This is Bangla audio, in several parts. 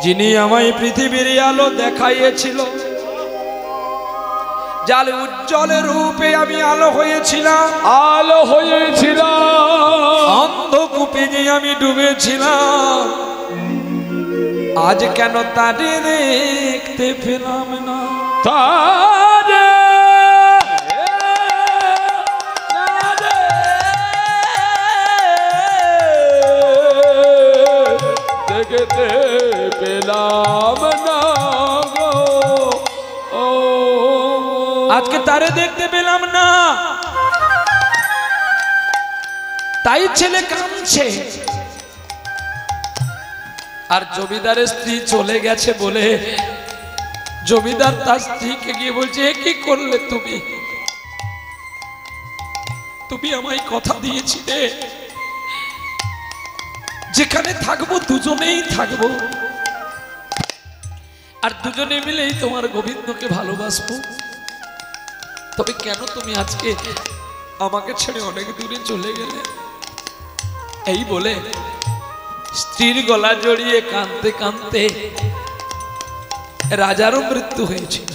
যিনি আমায় পৃথিবীর আলো দেখাইয়েছিল, যার উজ্জ্বল রূপে আমি আলো হয়েছিলাম, অন্ধকূপে যে আমি ডুবেছিলাম, আজ কেন তারে দেখতে পেলাম না? দেখতে পেলাম না গো, আজকে তারে দেখতে পেলাম না, তাই ছেলে কাঁদছে। আর জমিদারের স্ত্রী চলে গেছে বলে জমিদার তার স্ত্রীকে গিয়ে বলছে, কি করলে তুমি? তুমি আমায় কথা দিয়েছিলে যেখানে থাকবো দুজনেই থাকবো, আর দুজনে মিলেই তোমার গোবিন্দকে ভালোবাসবো। তবে কেন তুমি আজকে আমাকে ছেড়ে অনেক দূরে চলে গেলে? এই বলে স্ত্রীর গলা জড়িয়ে কাঁদতে কাঁদতে রাজারও মৃত্যু হয়েছিল।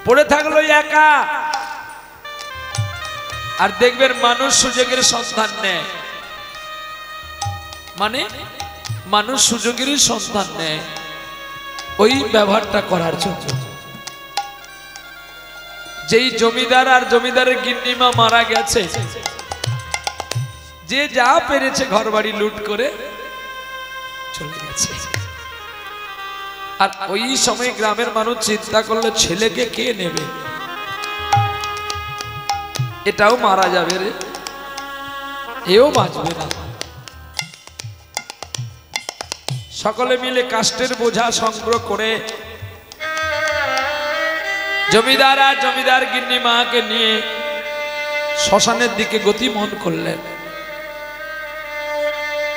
পড়ে থাকলো একা। আর দেখবেন মানুষ সুযোগের সন্ধান নেয়, মানে মানুষ সুযোগেরই সন্ধান নেয় ওই ব্যবহারটা করার জন্য। যেই জমিদার আর জমিদারের গিন্নিমা মারা গেছে, যে যা পেরেছে ঘর বাড়ি লুট করে চলে গেছে। আর ওই সময় গ্রামের মানুষ চিন্তা করলে ছেলেকে কে নেবে? এটাও মারা যাবে রে, এও বাঁচবে না। সকলে মিলে কাষ্টের বোঝা সংগ্রহ করে জমিদার আর জমিদার গিন্নি মাকে নিয়ে শ্মশানের দিকে গতিমন করলেন।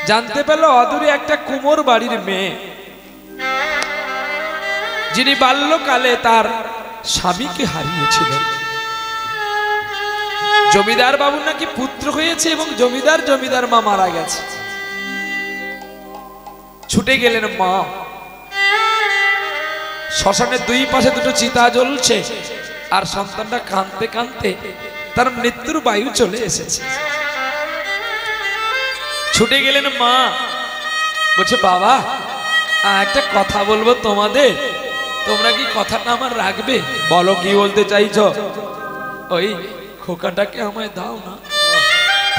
জানতে পেল অদূরে একটা কুমোর বাড়ির মেয়ে, যিনি বাল্যকালে তার স্বামীকে হারিয়েছিলেন। জমিদার বাবু নাকি পুত্র হয়েছে এবং জমিদার মা মারা গেছে। ছুটে গেলেন মা। শ্মশানের দুই পাশে দুটো চিতা জ্বলছে, আর সন্তানটা কাঁদতে কাঁদতে তার মৃত্যুর বায়ু চলে এসেছে। ছুটে গেলেন মা, বলছে বাবা একটা কথা বলবো তোমাদের, তোমরা কি কথাটা আমার রাখবে? বলো কি বলতে চাইছো? ওই খোকাটাকে আমায় দাও না।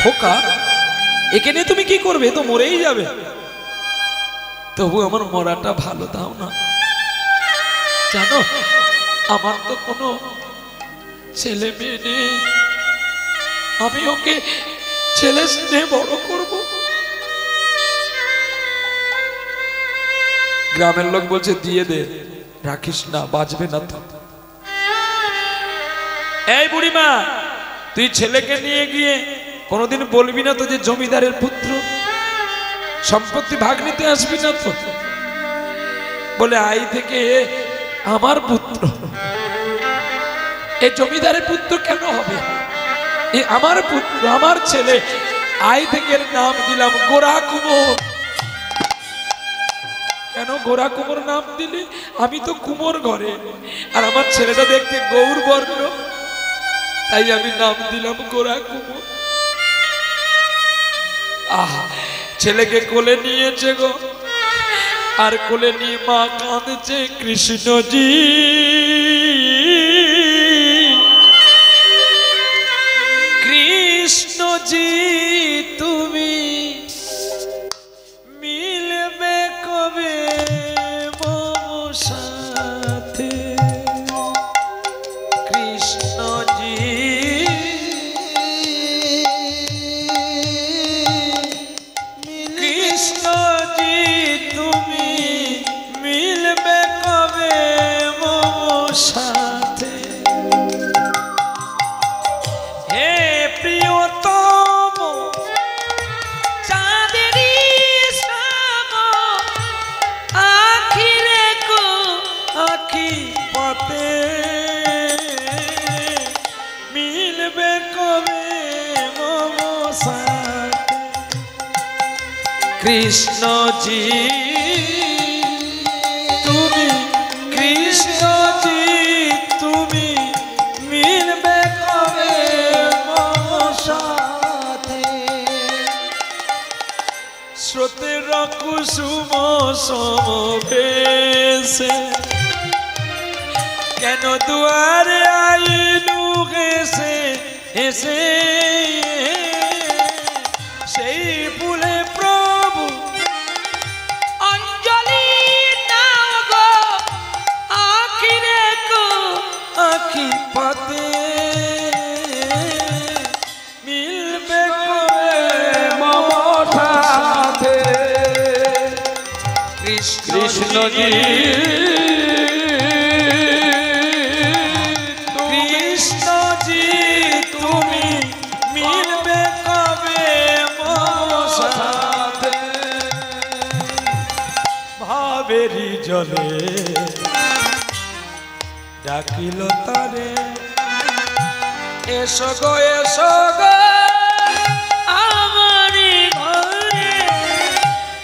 খোকা? একে নিয়ে তুমি কি করবে? তো মরেই যাবে। তবু আমার মরাটা ভালো, দাও না। জানো আমার তো কোনো ছেলে মেয়ে নেই, আমি ওকে ছেলে স্নেহে বড় করব। গ্রামের লোক বলছে দিয়ে দে, রাখিস না, বাঁচবে না তো। এই বুড়িমা, তুই ছেলেকে নিয়ে গিয়ে কোনোদিন বলবি না তো যে জমিদারের পুত্র, সম্পত্তি ভাগ নিতে আসবি না তো? বলে আই থেকে আমার পুত্র। এই জমিদারের পুত্র কেন হবে? এ আমার পুত্র, আমার ছেলে। আই থেকে নাম দিলাম গোরা কুমোর। কেন গোরা কুমোর নাম দিলি? আমি তো কুমোর ঘরে, আর আমার ছেলেটা দেখতে গৌর বর্ণ, তাই আমি নাম দিলাম গোরা কুমোর। আহা, ছেলেকে কোলে নিয়েছে গো, আর কোলে নিয়ে মা কাঁদছে, কৃষ্ণজি কৃষ্ণজি তুমি মিলবে কবে মম সাথে? কৃষ্ণজি কৃষ্ণজি তুমি মিলবে কবে মম কৃষ্ণজি তুমি, কৃষ্ণজি তুমি মিলবে কবে মম সাথে। স্রোতের কুসুম সমবেশে কেন দুয়ারে আইলু এসে এসে, সেই ফুলে প্রভু অঞ্জলি নাও গো, আখি রেখো আখি পাতে মিলবে কবে মম সাথে। কৃষ্ণজি কৃষ্ণজি তুমি মিলবে কবে মম সাথে। ভাবেরি জলে ডাকিল তারে, এসো গো এসো গো আমারি ঘরে।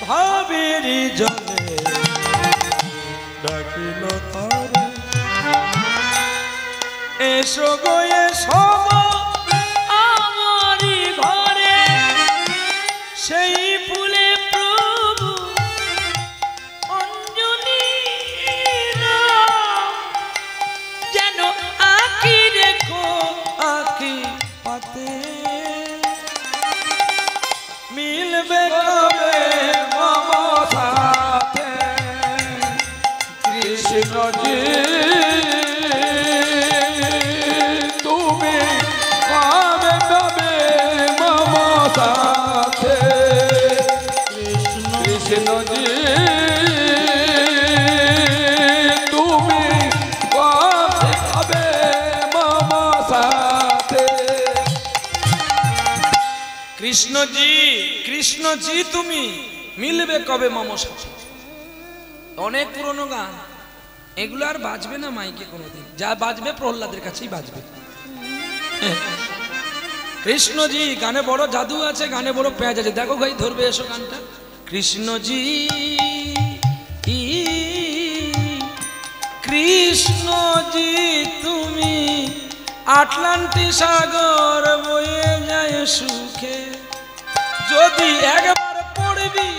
ভাবেরি জলে ডাকিল তারে, এসো গো এসো আমারি ঘরে। সেই ফুলে প্রভু অঞ্জলি নাও, যেন আঁকি রেখো আঁকি পাতে মিলবে কবে মম সাথে। কৃষ্ণজি তুমি পাবে কবে মম সাথে। কৃষ্ণজি তুমি পাবে কবে মম সাথে। কৃষ্ণজি কৃষ্ণজি তুমি মিলবে কবে মম সাথে। অনেক পুরনো গান, এগুলো আর বাজবে না মাইকে কোনোদিন, যা বাজবে প্রহ্লাদের কাছেই বাজবে। কৃষ্ণজি গানে বড় জাদু আছে, গানে বড় পেঁয়াজ আছে। দেখো ভাই ধরবে এসো গানটা। কৃষ্ণজি কৃষ্ণজি তুমি আটলান্টিক সাগর বয়ে যায় সুখে, যদি একবার পড়বি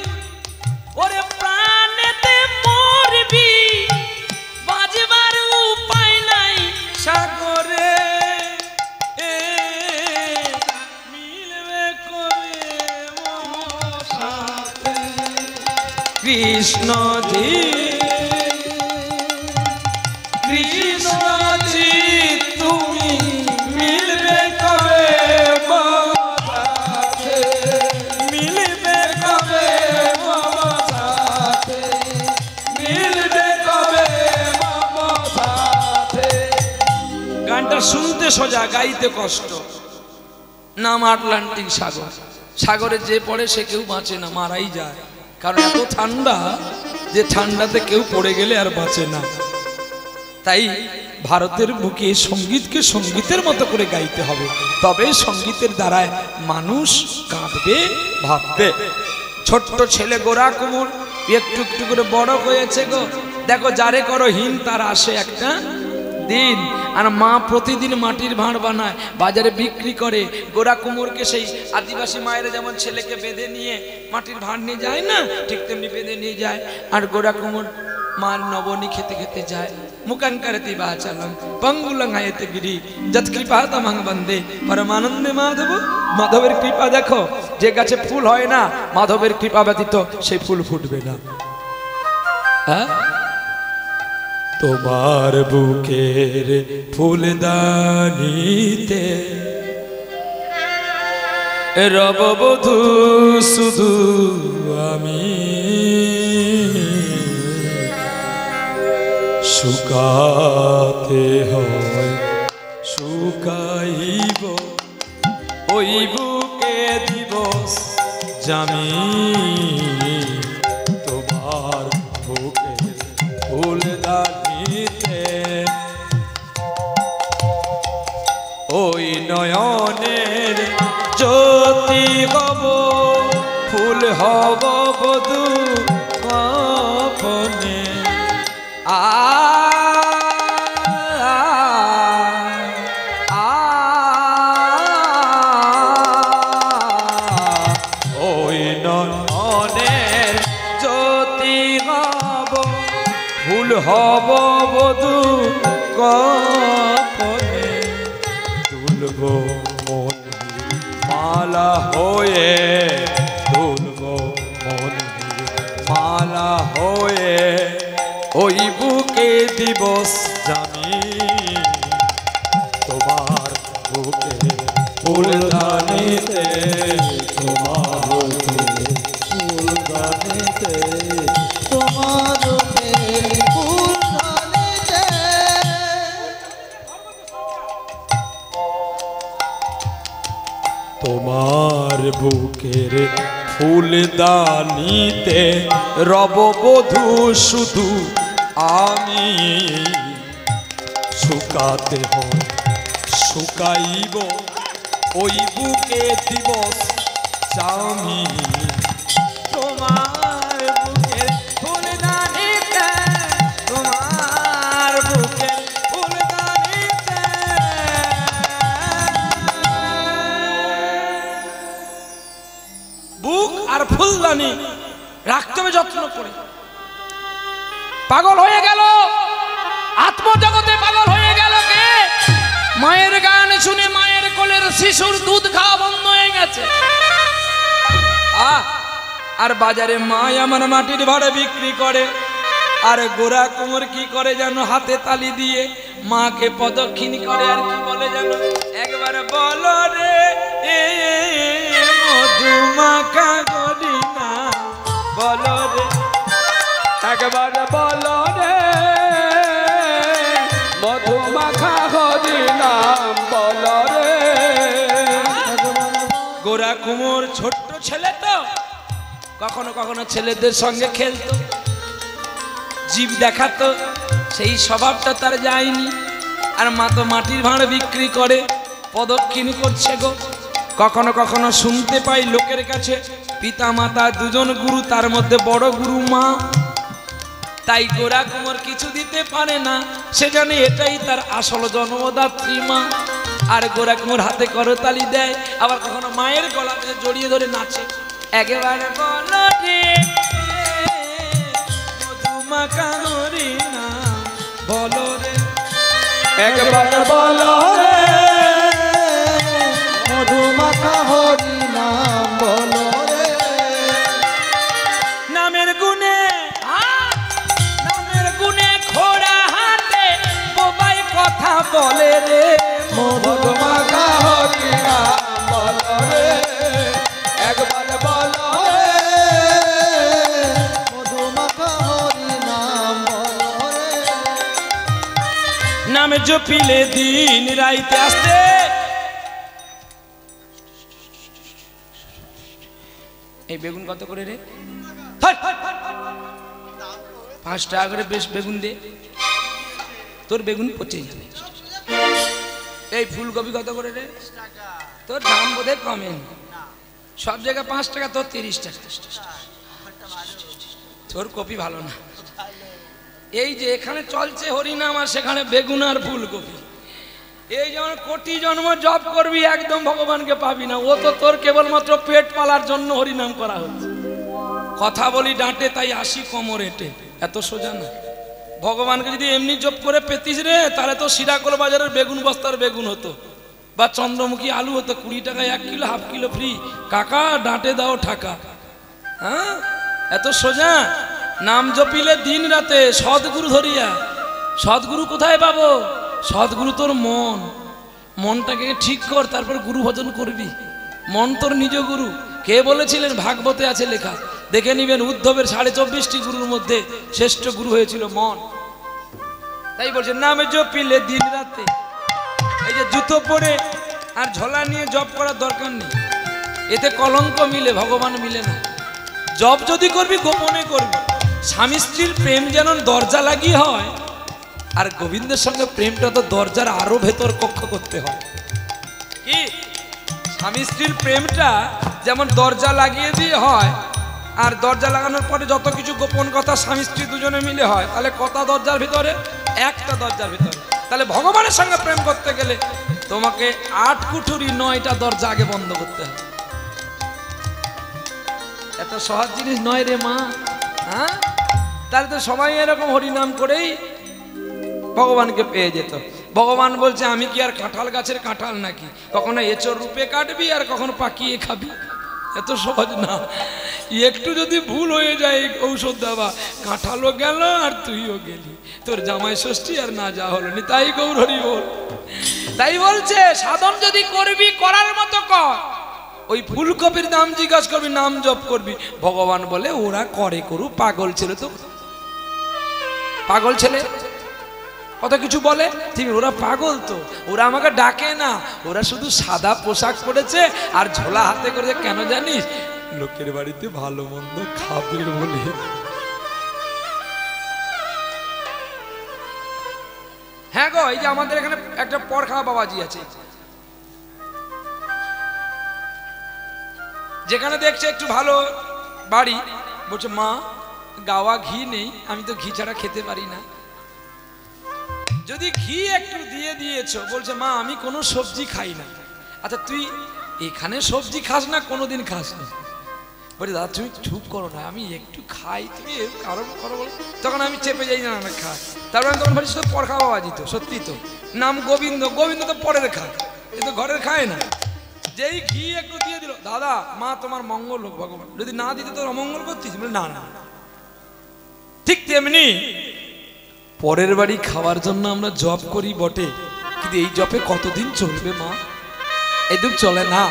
ওরে প্রাণেতে মরবি, বাজবার উপায় নাই সাগরে মিলবে কবে মম সাথে। কৃষ্ণজি কৃষ্ণজি তুমি মিলবে কবে মম সাথে। মিলবে কবে মম সাথে। মিলবে কবে মম সাথে। গানটা শুনতে সোজা, গাইতে কষ্ট। নাম আটলান্টিক সাগর। সাগরে যে পড়ে সে কেউ বাঁচে না, মারাই যায়। কারণ এত ঠান্ডা যে ঠান্ডাতে কেউ পড়ে গেলে আর বাঁচে না। তাই ভারতের বুকে সঙ্গীতকে সঙ্গীতের মতো করে গাইতে হবে, তবে সঙ্গীতের দ্বারায় মানুষ কাঁদবে, ভাববে। ছোট্ট ছেলে গোরা কুমোর একটু একটু করে বড় হয়েছে গো। দেখো যারে করো হীন তার আসে একটা দিন। আর মা প্রতিদিন মাটির ভাঁড় বানায়, বাজারে বিক্রি করে। গোরা কুমোরকে সেই আদিবাসী মায়েরা যেমন ছেলেকে বেঁধে নিয়ে মাটির ভাঁড় নিয়ে যায় না, ঠিক তেমনি বেঁধে নিয়ে যায়। আর গোরা কুমোর মার নবনী খেতে খেতে যায়। মুকাঙ্কারতি বাচালং পঙ্গুলং হায়তে গিরি যত কৃপা তমং বন্দে পরমানন্দে মাধব। মাধবের কৃপা দেখো, যে গাছে ফুল হয় না মাধবের কৃপা ব্যতীত সেই ফুল ফুটবে না। হ্যাঁ, তোমার বুকের ফুলদানিতে রববধূ শুধু আমি, শুকাতে হয় শুকাইব ওই বুকে দিবস জামি। তোমার বুকে ফুলদানিতে ওই নয়নের জ্যোতি হব, ফুল হব আ ওই নয়নের জ্যোতি হব ফুল হব বধূ কপনে তুলব মন মালা হয়ে তুলব মন মালা হয়ে ওই বুকে দিবস জানি তোমার বুকে ফুলদানিতে তোমার বুকে ফুলদানিতে তোমার ফুলদানিতে তোমার বুকের ফুলদানিতে রব বধূ শুধু আমি শুকাতে হয় শুকাইব ওই বুকে দিবস চামি তোমার বুকের ফুলদানিতে তোমার বুকের ফুলদানিতে বুক আর ফুলদানি রাখতে হবে যত্ন করে। পাগল হয়ে গেল আত্মজগতে, পাগল হয়ে গেল কে? মায়ের গান শুনে মায়ের কোলের শিশুর দুধ খাওয়া বন্ধ হয়ে গেছে। আর বাজারে মা আমার মাটির ভাড়ে বিক্রি করে, আর গোরা কোমর কি করে যেন হাতে তালি দিয়ে মাকে প্রদক্ষিণ করে, আর কি বলে যেন একবার বলো রে মধুমাখা গরিনা, বলো রে একবার বলো রে মধুমাখা হরি নাম বলো রে। গোরা কুমোর ছোট্ট ছেলে তো, কখনো কখনো ছেলেদের সঙ্গে খেলতো, জীব দেখাতো, সেই স্বভাবটা তার যায়নি। আর মা তো মাটির ভাঁড় বিক্রি করে, প্রদক্ষিণ করছে গো। কখনো কখনো শুনতে পাই লোকের কাছে পিতা মাতা দুজন গুরু, তার মধ্যে বড় গুরু মা। তাই গোরা কুমোর কিছু দিতে পারে না, সে জানে এটাই তার আসল জন্মদাত্রী মা। আর গোরা কুমোর হাতে করতালি দেয়, আবার কখনো মায়ের গলাতে জড়িয়ে ধরে নাচে। একেবারে বলো রে মধুমাখা হরি নাম, বলো রে একবার বলো রে মধুমাখা হরি নাম বলো রে। নামের গুণে নামের গুণে খোড়া হাতে বোবাই কথা বলে রে মধুমাখা হরি নাম বলো রে। একবার বলো রে মধুমাখা হরি নাম বলো রে। নামে জপিলে দিন রাইতে আসতে। এই বেগুন কত করে রে? 5 টাকা করে বেশ বেগুন দে, তোর বেগুন পচে যাবে। এই ফুলকপি কত করে রে? তোর দাম বোধহয় কমে, সব জায়গায় 5 টাকা, তোর 30 টাকা। তোর কপি ভালো না। এই যে এখানে চলছে হরিনাম, আর সেখানে বেগুন আর ফুলকপি। এই যেমন কোটি জন্ম জপ করবি একদম ভগবানকে পাবি না, ও তো তোর কেবলমাত্র পেট পালার জন্য হরিনাম করা হচ্ছে। কথা বলি ডাঁটে তাই আসি কোমর এঁটে, এত সোজা না। ভগবানকে যদি এমনি জপ করে পেতিস রে, তাহলে তো সিরাকল বাজারের বেগুন বস্তার বেগুন হতো, বা চন্দ্রমুখী আলু হতো। 20 টাকায় 1 কিলো, হাফ কিলো ফ্রি। কাকা ডাঁটে দাও ঠাকা। হ্যাঁ, এত সোজা। নাম জপিলে দিন রাতে সদ্গুরু ধরিয়া। সদ্গুরু কোথায় পাবো? সদ্গুরু তোর মন, মনটাকে ঠিক কর, তারপর গুরু ভজন করবি। মন তোর নিজ গুরু। কে বলেছিলেন? ভাগবতে আছে লেখা, দেখে নিবেন। উদ্ধবের 24.5টি গুরুর মধ্যে শ্রেষ্ঠ গুরু হয়েছিল মন। তাই বলছে নামে জপিলে দিন রাতে। এই যে জুতো পরে আর ঝোলা নিয়ে জপ করার দরকার নেই, এতে কলঙ্ক মিলে, ভগবান মিলে না। জপ যদি করবি গোপনে করবি। স্বামী স্ত্রীর প্রেম যেন দরজা লাগিয়ে হয়, আর গোবিন্দের সঙ্গে প্রেমটা তো দরজার আরো ভেতর কক্ষ করতে হয়। কি স্বামী স্ত্রীর প্রেমটা যেমন দরজা লাগিয়ে দিয়ে হয়, আর দরজা লাগানোর পরে যত কিছু গোপন কথা স্বামী স্ত্রী দুজনে মিলে হয়, তাহলে কটা দরজার ভিতরে? একটা দরজার ভিতরে। তাহলে ভগবানের সঙ্গে প্রেম করতে গেলে তোমাকে 8 কুঠুরি 9টা দরজা আগে বন্ধ করতে হবে। এত সহজ জিনিস নয় রে মা। হ্যাঁ, তাহলে তো সবাই এরকম হরিনাম করেই ভগবানকে পেয়ে যেত। ভগবান বলছে আমি কি আর কাঁঠাল গাছের কাঁঠাল নাকি, কখনো এঁচোড় রূপে কাটবি আর কখনো পাকিয়ে খাবি? এত সহজ না। একটু যদি ভুল হয়ে যায় ঔষধ দেওয়া, কাঁঠালও গেল আর তুইও গেলি, তোর জামাই ষষ্ঠী আর না যা হলো নি। তাই গৌর হরি বল। তাই বলছে সাধন যদি করবি করার মতো কর, ওই ফুলকপির নাম জিজ্ঞাসা করবি, নাম জপ করবি। ভগবান বলে ওরা করে করু, পাগল ছেলে তো, পাগল ছেলে কত কিছু বলে, ঠিক ওরা পাগল তো, ওরা আমাকে ডাকে না, ওরা শুধু সাদা পোশাক পরেছে আর ঝোলা হাতে করে, কেন জানিস? লোকের বাড়িতে ভালো মন্দ খাবে বলে। হ্যাঁ গো, এই যে আমাদের এখানে একটা পরখা বাবাজি আছে, যেখানে দেখছে একটু ভালো বাড়ি, বলছে মা গাওয়া ঘি নেই, আমি তো ঘি ছাড়া খেতে পারি না। যদি ঘি একটু দিয়ে দিয়েছো, বলছে মা আমি কোনো সবজি খাই না। আচ্ছা তুই এখানে সবজি খাস না, কোনোদিন খাস না? বলছে দাদা তুমি চুপ করো না, আমি একটু খাই, তুমি কারণ করো বলো। তখন আমি চেপে যাই না, না খাই। তারপরে আমি তখন ভাবছি তো পর খাওয়া বাবাজি তো, সত্যি তো, নাম গোবিন্দ, গোবিন্দ তো পরের খায়, এ তো ঘরের খায় না। যেই ঘি একটু দিয়ে দিল, দাদা মা তোমার মঙ্গল হোক ভগবান, যদি না দিতে তোর অমঙ্গল করতিস? বলে না না। ঠিক তেমনি পরের বাড়ি খাওয়ার জন্য আমরা জব করি বটে, কিন্তু এই জবে কতদিন চলবে মা? এদিন চলে না।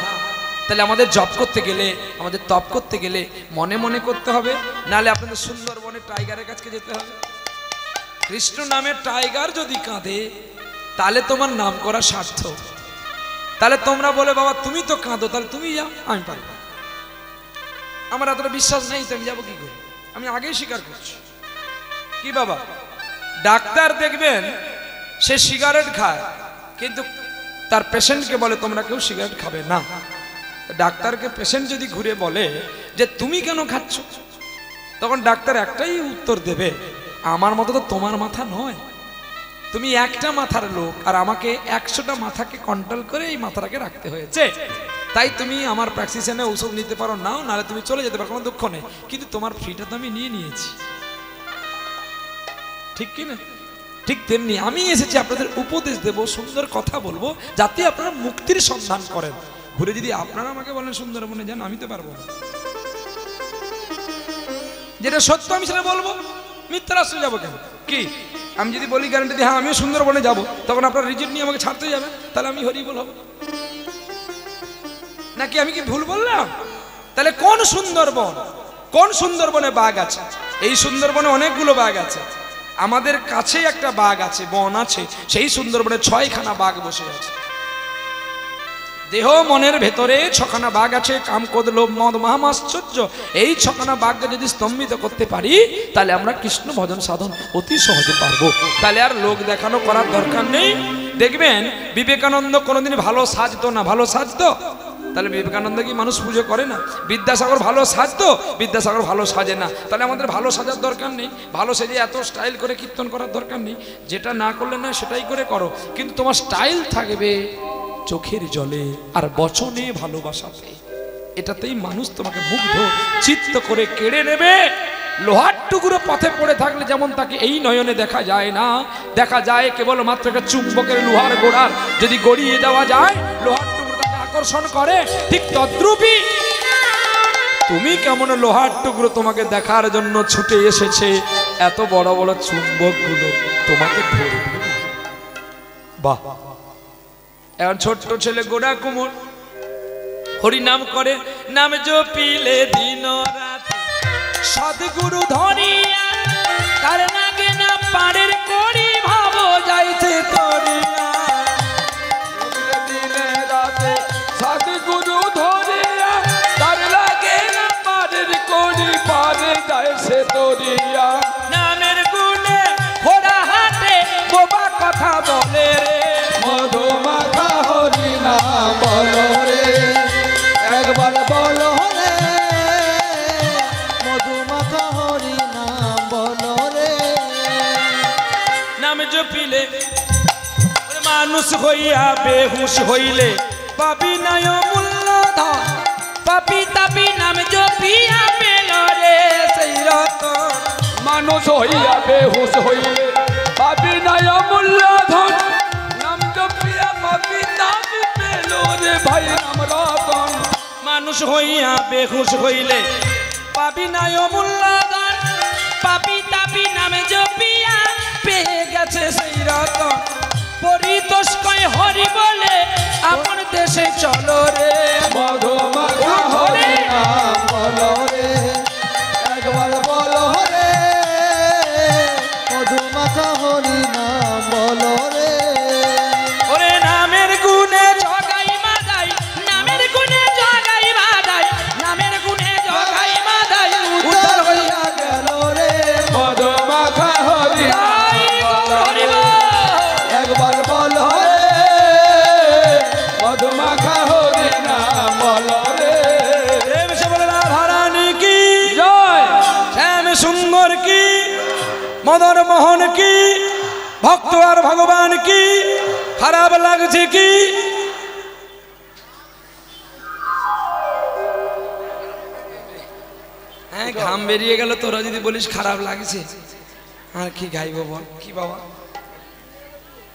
তাহলে আমাদের জব করতে গেলে, আমাদের তপ করতে গেলে মনে মনে করতে হবে, নাহলে আপনাদের সুন্দরবনে টাইগারের কাছে যেতে হবে। কৃষ্ণ নামের টাইগার যদি কাঁদে, তাহলে তোমার নাম করা সার্থক। তাহলে তোমরা বলে বাবা তুমি তো কাঁদো, তাহলে তুমি যাও, আমি পারবো। আমার এতটা বিশ্বাস নেই, তো আমি যাবো কি করে? আমি আগেই স্বীকার করছি। কি বাবা, ডাক্তার দেখবেন সে সিগারেট খায়, কিন্তু তার পেশেন্টকে বলে তোমরা কেউ সিগারেট খাবে না। ডাক্তারকে পেশেন্ট যদি ঘুরে বলে যে তুমি কেন খাচ্ছ, তখন ডাক্তার একটাই উত্তর দেবে, আমার মতো তো তোমার মাথা নয়, তুমি একটা মাথার লোক, আর আমাকে 100টা মাথাকে কন্ট্রোল করে এই মাথাটাকে রাখতে হয়েছে। তাই তুমি আমার প্র্যাকটিশনে ঔষধ নিতে পারো, নাও, নাহলে তুমি চলে যেতে পারো, কোনো দুঃখ নেই, কিন্তু তোমার ফ্রিটা তো আমি নিয়ে নিয়েছি। ঠিক কি না? ঠিক তেমনি আমি এসেছি আপনাদের উপদেশ দেব, সুন্দর কথা বলবো, যাতে আপনারা মুক্তির সন্ধান করেন। ঘুরে যদি আপনারা আমাকে বলেন সুন্দরবনে যান, আমি তো পারবো না। যেটা সত্য আমি সেটা বলবো, মিথ্যা রাস্তায় যাবো কেন? কি আমি যদি বলি গ্যারান্টি দিই হ্যাঁ আমিও সুন্দরবনে যাবো, তখন আপনার রিজেক্ট নিয়ে আমাকে ছাড়তে যাবেন, তাহলে আমি হরিবল হব নাকি? আমি কি ভুল বললাম? তাহলে কোন সুন্দরবন, কোন সুন্দরবনে বাঘ আছে? এই সুন্দরবনে অনেকগুলো বাঘ আছে। আমাদের কাছে একটা বাঘ আছে, বন আছে, সেই সুন্দরবনে 6খানা বাঘ বসে আছে। দেহ মনের ভেতরে 6খানা বাঘ আছে, কাম ক্রোধ লোভ মদ মহামাশ্চর্য। এই 6খানা বাঘকে যদি স্তম্ভিত করতে পারি, তাহলে আমরা কৃষ্ণ ভজন সাধন অতি সহজে পারবো। তাহলে আর লোক দেখানো করার দরকার নেই। দেখবেন বিবেকানন্দ কোনোদিন ভালো সাজতো না, ভালো সাজতো, তাহলে বিবেকানন্দ কি মানুষ পুজো করে না? বিদ্যাসাগর ভালো সাজতো, বিদ্যাসাগর ভালো সাজে না, তাহলে আমাদের ভালো সাজার দরকার নেই। ভালো সেজে এত স্টাইল করে কীর্তন করার দরকার নেই। যেটা না করলে না সেটাই করে করো, কিন্তু তোমার স্টাইল থাকবে চোখের জলে আর বচনে ভালোবাসাতে। এটাতেই মানুষ তোমাকে মুগ্ধ চিত্ত করে কেড়ে নেবে। লোহার টুকরো পথে পড়ে থাকলে যেমন তাকে এই নয়নে দেখা যায় না, দেখা যায় কেবলমাত্র একটা চুম্বকের লোহার গোড়ার যদি গড়িয়ে দেওয়া যায়, লোহার টুকরো তাকে আকর্ষণ করে। ঠিক তদ্রূপই তুমি কেমন লোহার টুকরো তোমাকে দেখার জন্য ছুটে এসেছে, এত বড় বড় চুম্বকগুলো তোমাকে ধরবে। বাহ! এখন ছোট্ট ছেলে গোড়া কুমোর হরিনাম করে, নাম জপিলে দিন রাত, সদ্গুরু ধরিয়া তার নাগে না পারের করি ভাবো যাইতে তরিয়া। দিনে রাতে সদ্গুরু ধরিয়া তার লাগে না পারের করি পারে যাইছে তরিয়া। নামের গুণে ঘোড়া হাটে বোবা কথা বলে রে, মধুমাখা হরি নাম বলো রে, একবার বলো রে, নাম জপিলে মানুষ হইয়া বেহুশ হইলে পাবি নাই মূল্য ধন পাপি তাপি নাম জপিয়া পেল রে সেই রতন মানুষ হইয়া বেহুশ হইলে পাবি নাই অমূল্য ধন নাম জপিয়া পাবি তাপি পেল রে ভাই নাম রতন মানুষ হইয়া বেহুশ হইলে পাবি নাই অমূল্য ধন পাপি তাপি নাম জপিয়া পেয়ে গেছে সেই রতন পরিতোষ কয় হরি বলে আপন দেশে চলো রে মধু মাখা হরি নাম বলো রে একবার বলো রে মধু মাখা হরি নাম বলো রে ওরে নামের গুণে জগাই মাদাই নামের গুণে জগাই মাদাই নামের গুণে জগাই মাদাই উদ্ধার হইয়া গেল রে মধু মাখা হরি জয় গৌর হরি বল। একবার বলো রে মধু মাখা হরি নাম বলো রে প্রেম সে বলে রাধা রানী কি জয় শ্যাম সুন্দর কি মদন মোহন কি ভক্ত আর ভগবান কি খারাপ লাগছে কি হ্যাঁ ঘাম বেরিয়ে গেল তোরা যদি বলিস খারাপ লাগছে আর কি গাইব বল কি বাবা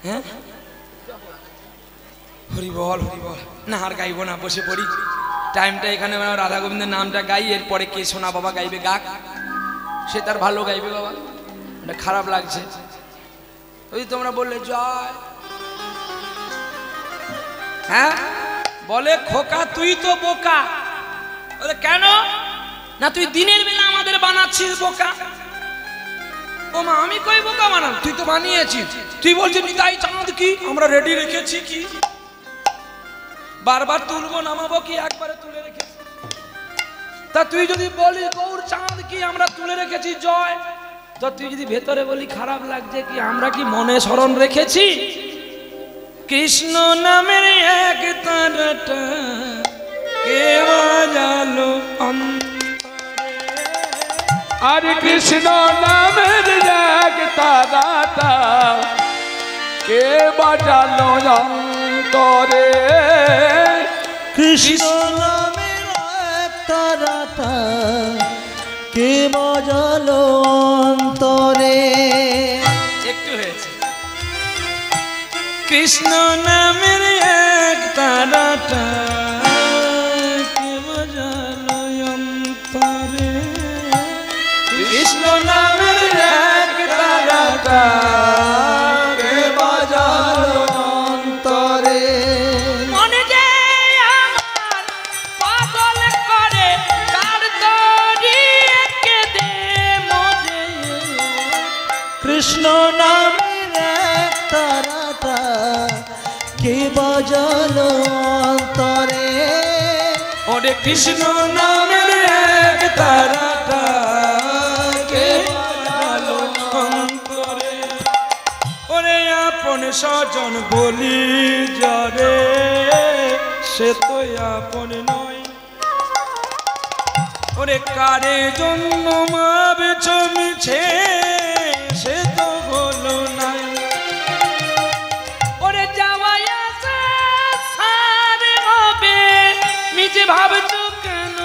হ্যাঁ হরি বল না আর গাইবো না বসে পড়ি টাইমটা এখানে রাধা গোবিন্দের নামটা গাই এরপরে কে সোনা বাবা গাইবে গাক সে তার ভালো গাইবে বাবা এটা খারাপ লাগছে ওই তোমরা বললে জয় হ্যাঁ বলে খোকা তুই তো বোকা বলে কেন না তুই দিনের বেলা আমাদের বানাচ্ছিস বোকা ও মা আমি কই বোকা বানাম তুই তো বানিয়েছিস তুই বলছিস নিতাই চাঁদ কি আমরা রেডি রেখেছি কি বারবার তুলবো নামাবো কি একবারে তুলে রেখেছি তা তুই যদি বলি গৌর চাঁদ কি আমরা তুলে রেখেছি জয় তো তুই যদি ভেতরে বলি খারাপ লাগছে কি আমরা কি মনে স্মরণ রেখেছি কৃষ্ণ নামের এক তারাটা কে বাজালো আর কৃষ্ণ নামের এক তারাটা কে বাজালো অন্তরে কৃষ্ণ নামের এক তারাটা কে বাজালো অন্তরে একটু হয়েছে কৃষ্ণ নামের এক তারাটা কে বাজালো অন্তরে কৃষ্ণ নামের এক তারাটা কে বাজালো অন্তরে মনে যে আমার পাগল করে কার তরি একে দে মনে কৃষ্ণ নামের এক তারাটা কে বাজালো অন্তরে ওরে কৃষ্ণ নামের এক তারাটা কে বাজালো অন্তরে ওরে আপন স্বজন বলি যারে সে তো আপন নয় ওরে কারে জন্য মা বেছো মিছে সে তো হলো নাই ওরে যাওয়াই আসা সারে হবে মিছে ভাবছো কেন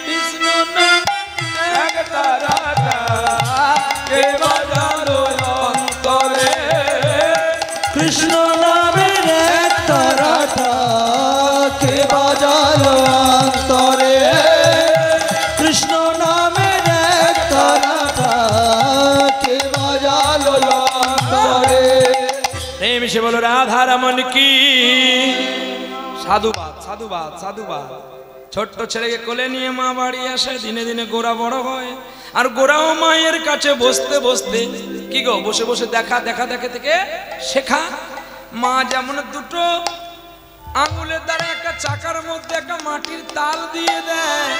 কৃষ্ণ নাম এক তারাটা কে বাজালো অন্তরে কৃষ্ণ নামের এক তারাটা কে বাজালো অন্তরে কৃষ্ণ নামের এক তারাটা কে বাজালো অন্তরে প্রেম সে বলো রাধা রমন কি সাধুবাদ সাধুবাদ সাধুবাদ ছোট্ট ছেলেকে কোলে নিয়ে মা বাড়ি আসে দিনে দিনে গোরা বড় হয় আর গোরাও মায়ের কাছে বসতে বসতে কি গো বসে বসে দেখা দেখা দেখে থেকে শেখা মা যেমন দুটো আঙুলের দ্বারা একটা চাকার মধ্যে একটা মাটির তাল দিয়ে দেয়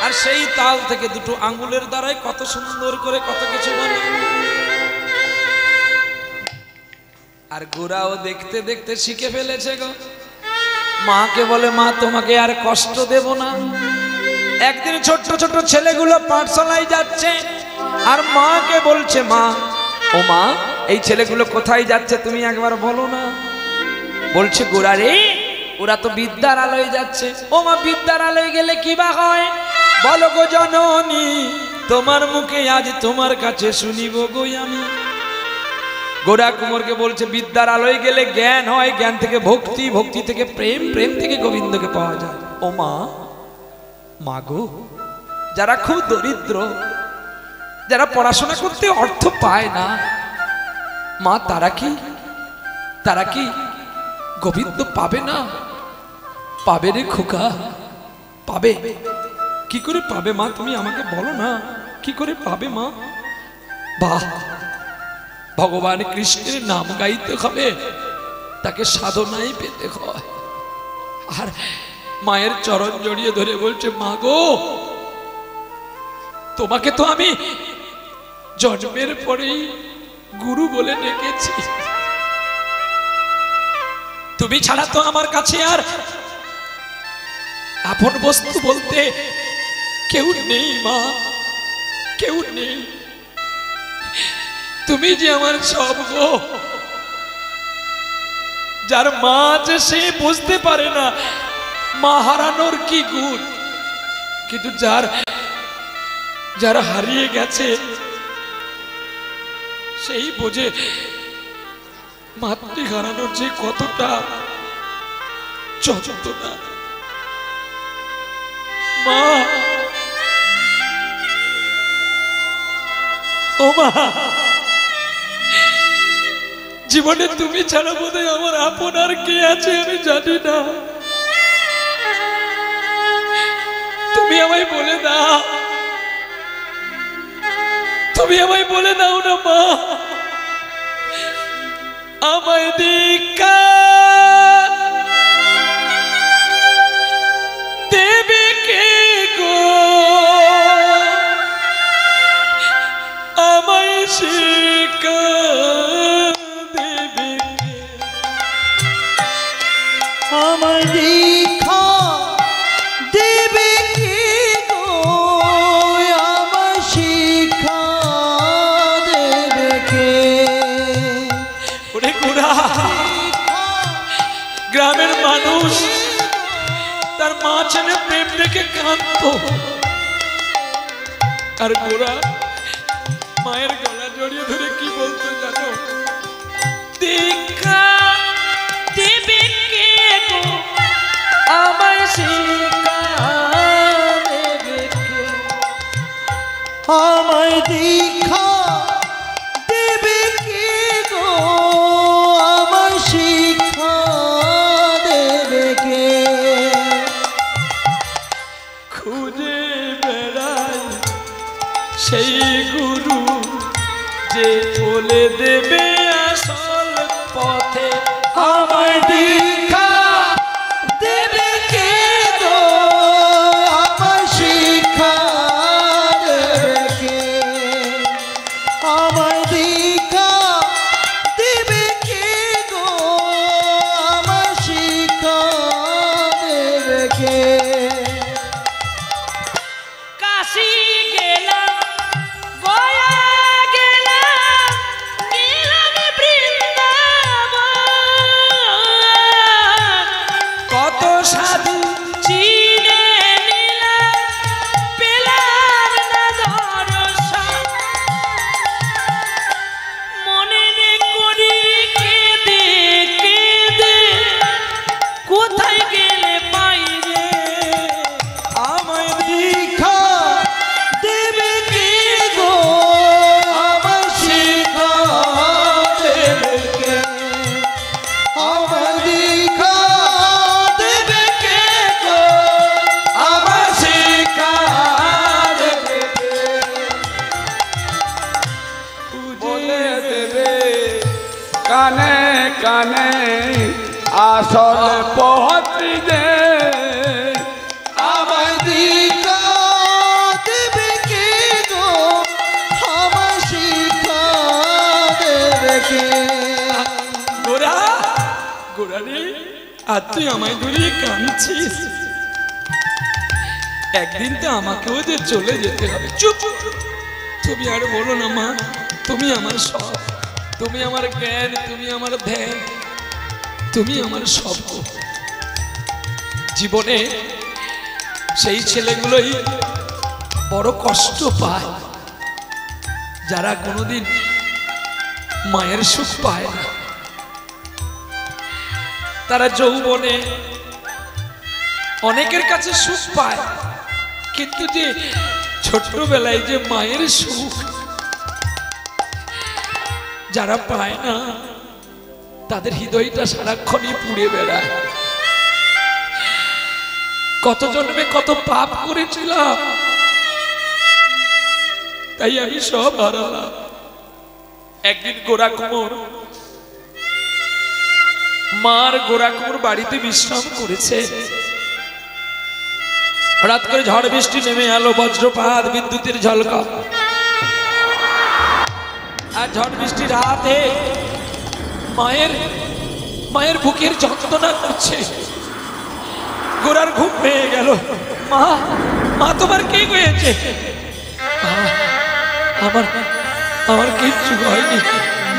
আর সেই তাল থেকে দুটো আঙুলের দ্বারাই কত সুন্দর করে কত কিছু বলে আর গোরাও দেখতে দেখতে শিখে ফেলেছে গো মাকে বলে মা তোমাকে আর কষ্ট দেব না একদিন ছোট্ট ছোট্ট ছেলেগুলো পাঠশালায় যাচ্ছে আর মাকে বলছে, মা, ও মা, এই ছেলেগুলো কোথায় যাচ্ছে তুমি একবার বলো না। বলছে, গোরা রে, ওরা তো বিদ্যার আলোয় যাচ্ছে। ও মা, বিদ্যার আলোয় গেলে কি বা হয়? বলো গো জননী, তোমার মুখে আজ তোমার কাছে শুনিব গো আমি। গোরা কুমারকে বলছে, বিদ্যার আলোয় গেলে জ্ঞান হয়, জ্ঞান থেকে ভক্তি, ভক্তি থেকে প্রেম, প্রেম থেকে গোবিন্দকে পাওয়া যায়। ও মা, মা গো, যারা খুব দরিদ্র, যারা পড়াশোনা করতে অর্থ পায় না, মা, তারা কি গোবিন্দ পাবে না? পাবে রে খোকা, পাবে। কি করে পাবে মা, তুমি আমাকে বলো না, কি করে পাবে মা? বাহ, ভগবান কৃষ্ণের নাম গাইতে হবে, তাকে সাধনাই পেতে হয়। আর মায়ের চরণ জড়িয়ে ধরে বলছে, মা গো, তোমাকে তো আমি জন্মের পরেই গুরু বলে ডেকেছি, তুমি ছাড়া তো আমার কাছে আর আপন বস্তু বলতে কেউ নেই মা, কেউ নেই। তুমি যে আমার সব গো। যার মা আছে সে বুঝতে পারে না মা হারানোর কি গুণ, কিন্তু যারা হারিয়ে গেছে সেই বোঝে মাতৃ হারানোর যে কতটা যন্ত্রণা। মা, ও মা, জীবনে তুমি ছাড়া বোধহয় আমার আপন আর কে আছে আমি জানি না। তুমি আমায় বলে দাও, তুমি আমায় বলে দাও না মা, আমায় দীক্ষা দেবে কে গো, আমায় শিক্ষা দেবে কে, আমায় দীক্ষা দেবে কে গো, আমায় শিক্ষা দেবে কে। ওরে গোরা, গ্রামের মানুষ তার মা ছেলে প্রেম দেখে কাঁদত, আর গোরা মায়ের গলা জড়িয়ে ধরে কি বলতো জানো? দীক্ষা দেবে কে গো, আমায় শিক্ষা দেবে কে, আমায় দীক্ষা দেবে কে গো, আমায় শিক্ষা দেবে কে। খুঁজে বেড়াই সেই গুরু যে বলে দেবে আসল পথে, আমায় দীক্ষা দেবে কে গো, আমায় শিক্ষা দেবে কে। আমায় দীক্ষা দেবে কে গো, আমায় শিক্ষা দেবে কে। কাশি গেলাম, গয়া গেলাম, গেলাম বৃন্দাবন, কত সাধু চিনে নিলাম, পেলাম না দর্শন, মনে করি কেঁদে কেঁদে কোথায় গেলে পাই রে, আমায় দীক্ষা দেবে কে গো, আমায় শিক্ষা দেবে কে। আমায় দীক্ষা দেবে কে গো, আমায় শিক্ষা দেবে কে। বলে দেবে কানে কানে আসল পথি দে, আমায় দীক্ষা দেবে কে গো, আমায় শিক্ষা দেবে কে। গোরা, গোরা রে, আর তুই আমায় ধরিয়ে কাঁদছিস, একদিন তো আমাকেও যে চলে যেতে হবে। চুপ, তুমি আর বলো না মা, তুমি আমার সব, তুমি আমার জ্ঞান, তুমি আমার ধ্যান, তুমি আমার সব। জীবনে সেই ছেলেগুলোই বড় কষ্ট পায় যারা কোনোদিন মায়ের সুখ পায় না। তারা যৌবনে অনেকের কাছে সুখ পায়, কিন্তু যে ছোটবেলায় যে মায়ের সুখ যারা পায় না, তাদের হৃদয়টা সারাক্ষণই পুড়ে বেড়ায়। কত জন্মে কত পাপ করেছিলাম, তাই আমি সব হারালাম। একদিন গোরা কুমোর মার গোরা কুমোর বাড়িতে বিশ্রাম করেছে। হঠাৎ করে ঝড় বৃষ্টি নেমে এলো, বজ্রপাত, বিদ্যুতের ঝলকা। আর ঝড় বৃষ্টি রাতে মায়ের বুকের যন্ত্রণা করছে। গোরার ঘুম পেয়ে গেল। মা, মা তোমার কি হয়েছে? আমার কিচ্ছু হয়নি।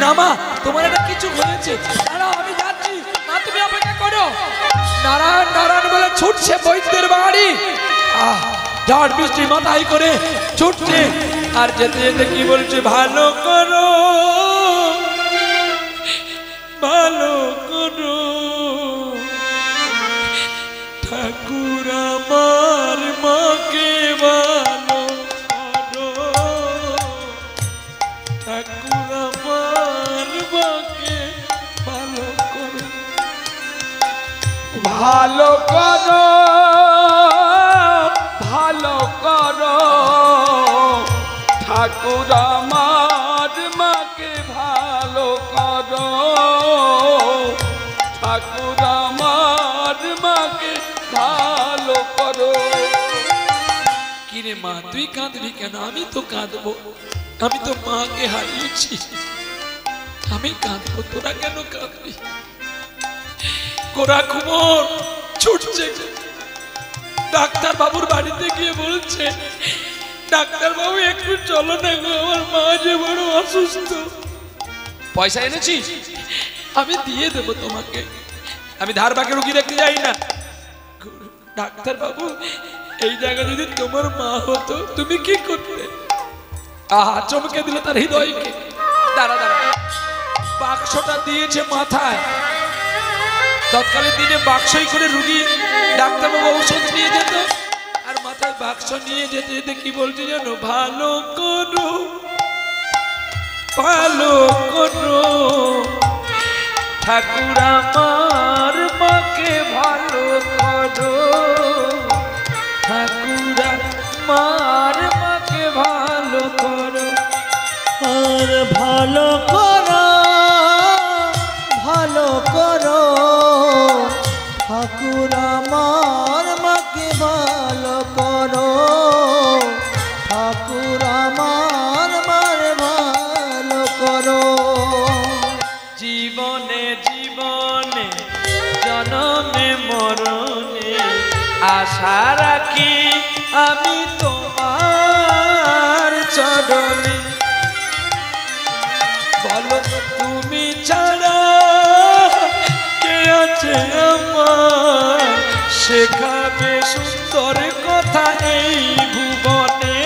না মা, তোমার এটা কিছু হয়েছে। দাঁড়াও, আমি যাচ্ছি। মা তুমি অপেক্ষা করো। নারায়ণ নারায়ণ বলে ছুটছে বৈদ্যের বাড়ি। ঝড় বৃষ্টি মাথায় করে ছুটছে, আর যেতে যেতে কি বলছে, ভালো করো, ভালো করো ঠাকুর আমার মাকে, ভালো করো ঠাকুর আমার মাকে, ভালো করো, ভালো করো, ভালো করো ঠাকুর আমার মাকে, ভালো করো ঠাকুর আমার মাকে, ভালো করো। কিরে মা, তুই কাঁদবি কেন? আমি তো কাঁদবো, আমি তো মাকে হারিয়েছি, আমি কাঁদবো, তোরা কেন কাঁদবি? গোরা কুমোর ছুটছে, ডাক্তার বাবুর বাড়িতে গিয়ে বলছে, ডাক্তার বাবু একটু চলো না গো, আমার মা যে বড় অসুস্থ। পয়সা এনেছি, আমি দিয়ে দেবো তোমাকে, আমি ধার বাকি রুগী দেখতে যাই না। ডাক্তার বাবু, এই জায়গা যদি তোমার মা হতো তুমি কি করতে? চমকে দিল তার হৃদয়কে। দাঁড়া দাঁড়া, বাক্সটা দিয়েছে মাথায়। তৎকালীন দিনে বাক্সই করে রুগী ডাক্তারবাবু ঔষধ নিয়ে যেত, আর মাথায় বাক্স নিয়ে যেতে যেতে কি বলছে জানো? ভালো করো, ভালো করো ঠাকুর আমার মাকে, ভালো করো ঠাকুর আমার মাকে, ভালো করো। আর ভালো করো, ভালো করো ঠাকুর আমার মাকে, ভালো করো ঠাকুর আমার মারে, ভালো করো। জীবনে জীবনে জনমে মরণে আশা রাখি আমি তোমার চরণে। বলো তুমি ছাড়া কে আছে আমার, শেখাবে সুন্দর কথা এই ভুবনে।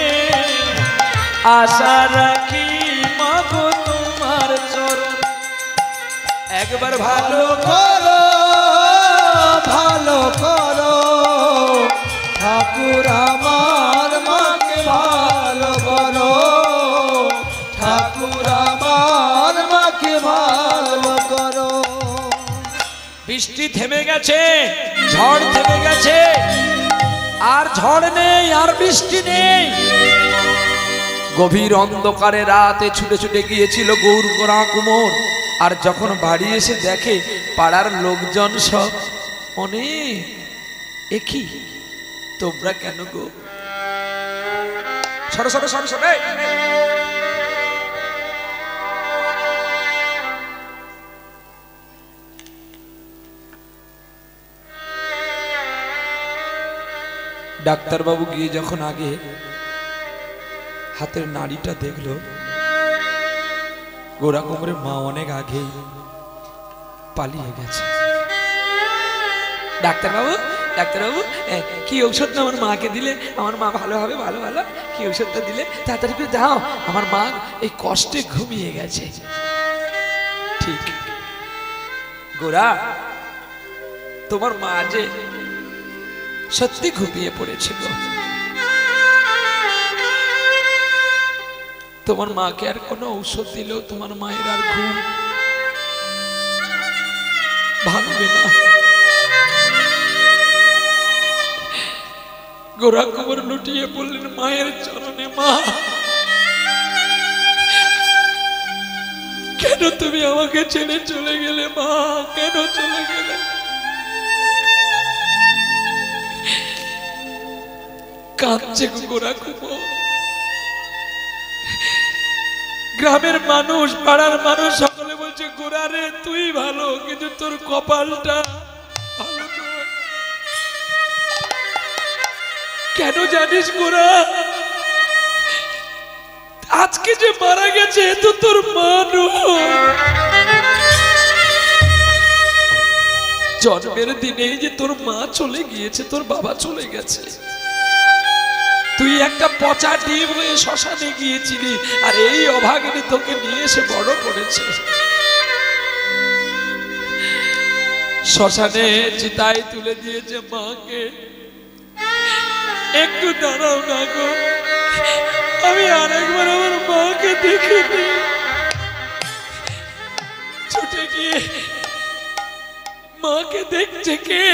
আশা রাখি মাগো তোমার চরণ। একবার ভালো করো, ভালো করো ঠাকুর আমার মাকে, ভালো করো ঠাকুর আমার মাকে, ভালো করো। বৃষ্টি থেমে গেছে, ঝড় থেমে গেছে, আর ঝড় নেই, আর বৃষ্টি নেই। গভীর অন্ধকারে রাতে ছুটে ছুটে গিয়েছিল গোরা কুমোর, আর যখন বাড়ি এসে দেখে পাড়ার লোকজন সব অনেক। একই তোমরা কেন গো? সরো সরো সরো সরো। ডাক্তারবাবু গিয়ে যখন আগে হাতের নাড়িটা দেখলো গোরা কুমোরের মা অনেক আগেই পালিয়ে গেছে। ডাক্তারবাবু ডাক্তারবাবু কি ঔষধটা আমার মাকে দিলে আমার মা ভালো হবে? ভালো ভালো কি ঔষধটা দিলে তাড়াতাড়ি করে দাও, আমার মা এই কষ্টে ঘুমিয়ে গেছে। ঠিক গোরা, তোমার মা যে সত্যি ঘুমিয়ে পড়েছিল। তোমার মাকে আর কোনো ঔষধ দিলেও তোমার মায়ের আর ঘুম ভাঙবে না। গোরা কুমোর লুটিয়ে পড়লেন মায়ের চরণে। মা, কেন তুমি আমাকে ছেড়ে চলে গেলে? মা, কেন চলে গেলে? কাঁদছে গোরা কুমোর। গ্রামের মানুষ, পাড়ার মানুষ সকলে বলছে গোরা রে তুই ভালো, কিন্তু তোর কপালটা ভালো নয়। কেন জানিস গোরা? আজকে যে মারা গেছে তো তোর মা নয়। জন্মের দিনে যে তোর মা চলে গিয়েছে, তোর বাবা চলে গেছে, তুই একটা পচা ডিম হয়ে শ্মশানে গিয়েছিলি, আর এই অভাগিনী তোকে নিয়ে এসে বড় করেছে। শ্মশানে চিতায় তুলে দিয়েছে মাকে। একটু দাঁড়াও না গো, আমি আরেকবার আমার মাকে দেখিনি। ছুটে গিয়ে মাকে দেখছে কে?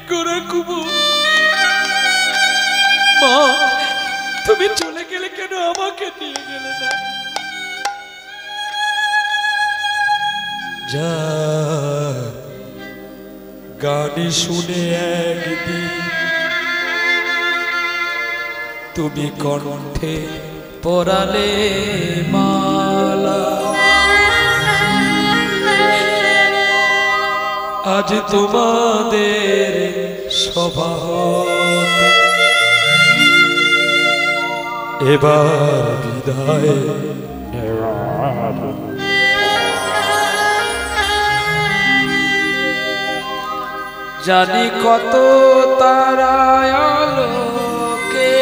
গোরা কুমোর। মা, তুমি চলে গেলে কেন, আমাকে নিয়ে গেলে না? যা গানি শুনে একদিন তুমি কণ্ঠে পরালে মালা, আজ তোমাদের স্বভাব এবার বিদায়। জানি কত তারায় আলোকে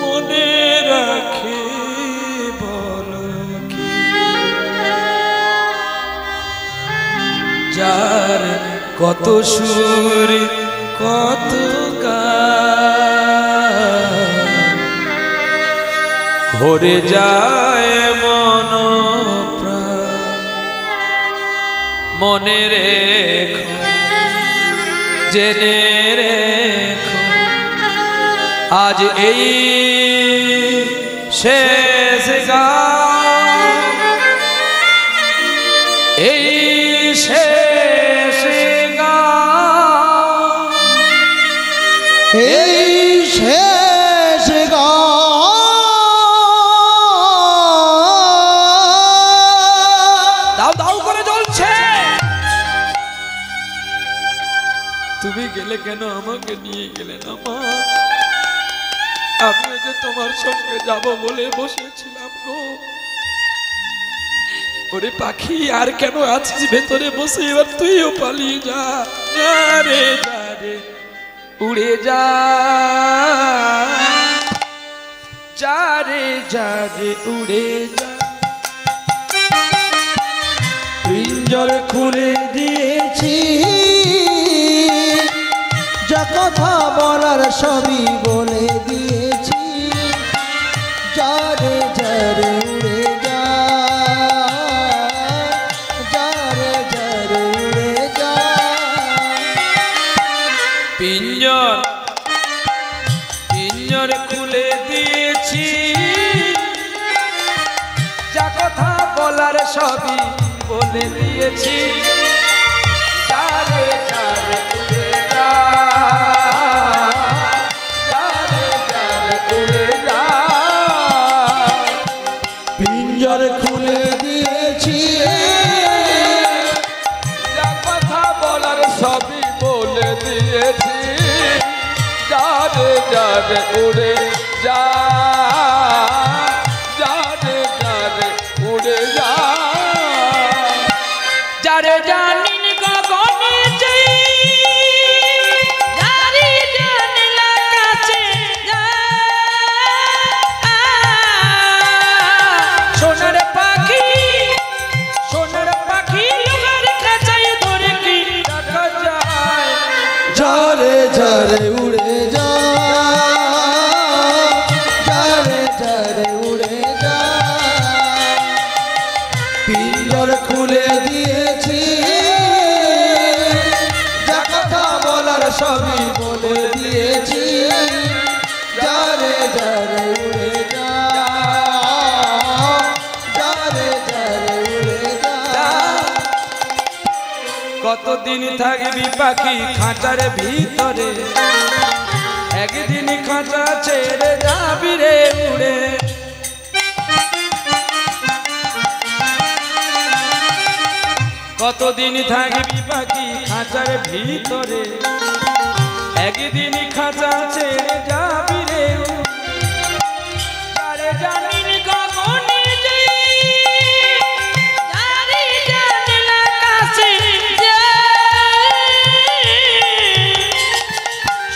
মনে রাখে বলো কি, যার কত সুর কত ভরে যায় মন প্রাণ, মনে রেখো জেনে রেখো আজ এই শেষ গান, এই শেষ গান, এই শেষ দাও দাও করে জ্বলছে। তুমি গেলে কেন, আমাকে নিয়ে গেলে না মা? আমিও যে তোমার সঙ্গে যাব বলে বসেছিলাম গো। ওরে পাখি, আর কেন আছিস ভেতরে বসে? এবার তুইও পালিয়ে যা। যা রে যা রে, উড়ে যা। যা রে যা রে, উড়ে যা। পিঞ্জর খুলে দিয়েছি, যা কথা বলার সবই বলে দিয়েছি। যা রে যা রে, উড়ে যা। যা রে যা রে, উড়ে যা। পিঞ্জর পিঞ্জর খুলে দিয়েছি, যা কথা বলার সবই বলে দিয়েছি। যা রে যা রে, উড়ে যা। যা রে যা রে, উড়ে যা। পিঞ্জর খুলে দিয়েছি, যা কথা বলার সবই বলে দিয়েছি। যারে যারে উড়ে যা যারে যারে উড়ে যা যারে জানিন গগনে যাই যারে জানিন আকাশে সোনার পাখি লোহার খাঁচায় ধরে কি রাখা যায় ঝরে ঝরে উড়ে যা ঝরে ঝরে উড়ে যা পিঞ্জর খুলে দিয়েছি যা কথা বলার সবই বলে দিয়েছি ঝরে ঝরে উড়ে যা ঝরে ঝরে উড়ে যা কতদিন থাকবি পাখি খাঁচার ভিতরে একদিন খাঁচা ছেড়ে যাবি রে উড়ে কতদিন থাকবি পাখি খাঁচার ভিতরে একদিন খাঁচা ছেড়ে যাবি রে যারে জানিন গগনে যাই যারে জানিন আকাশে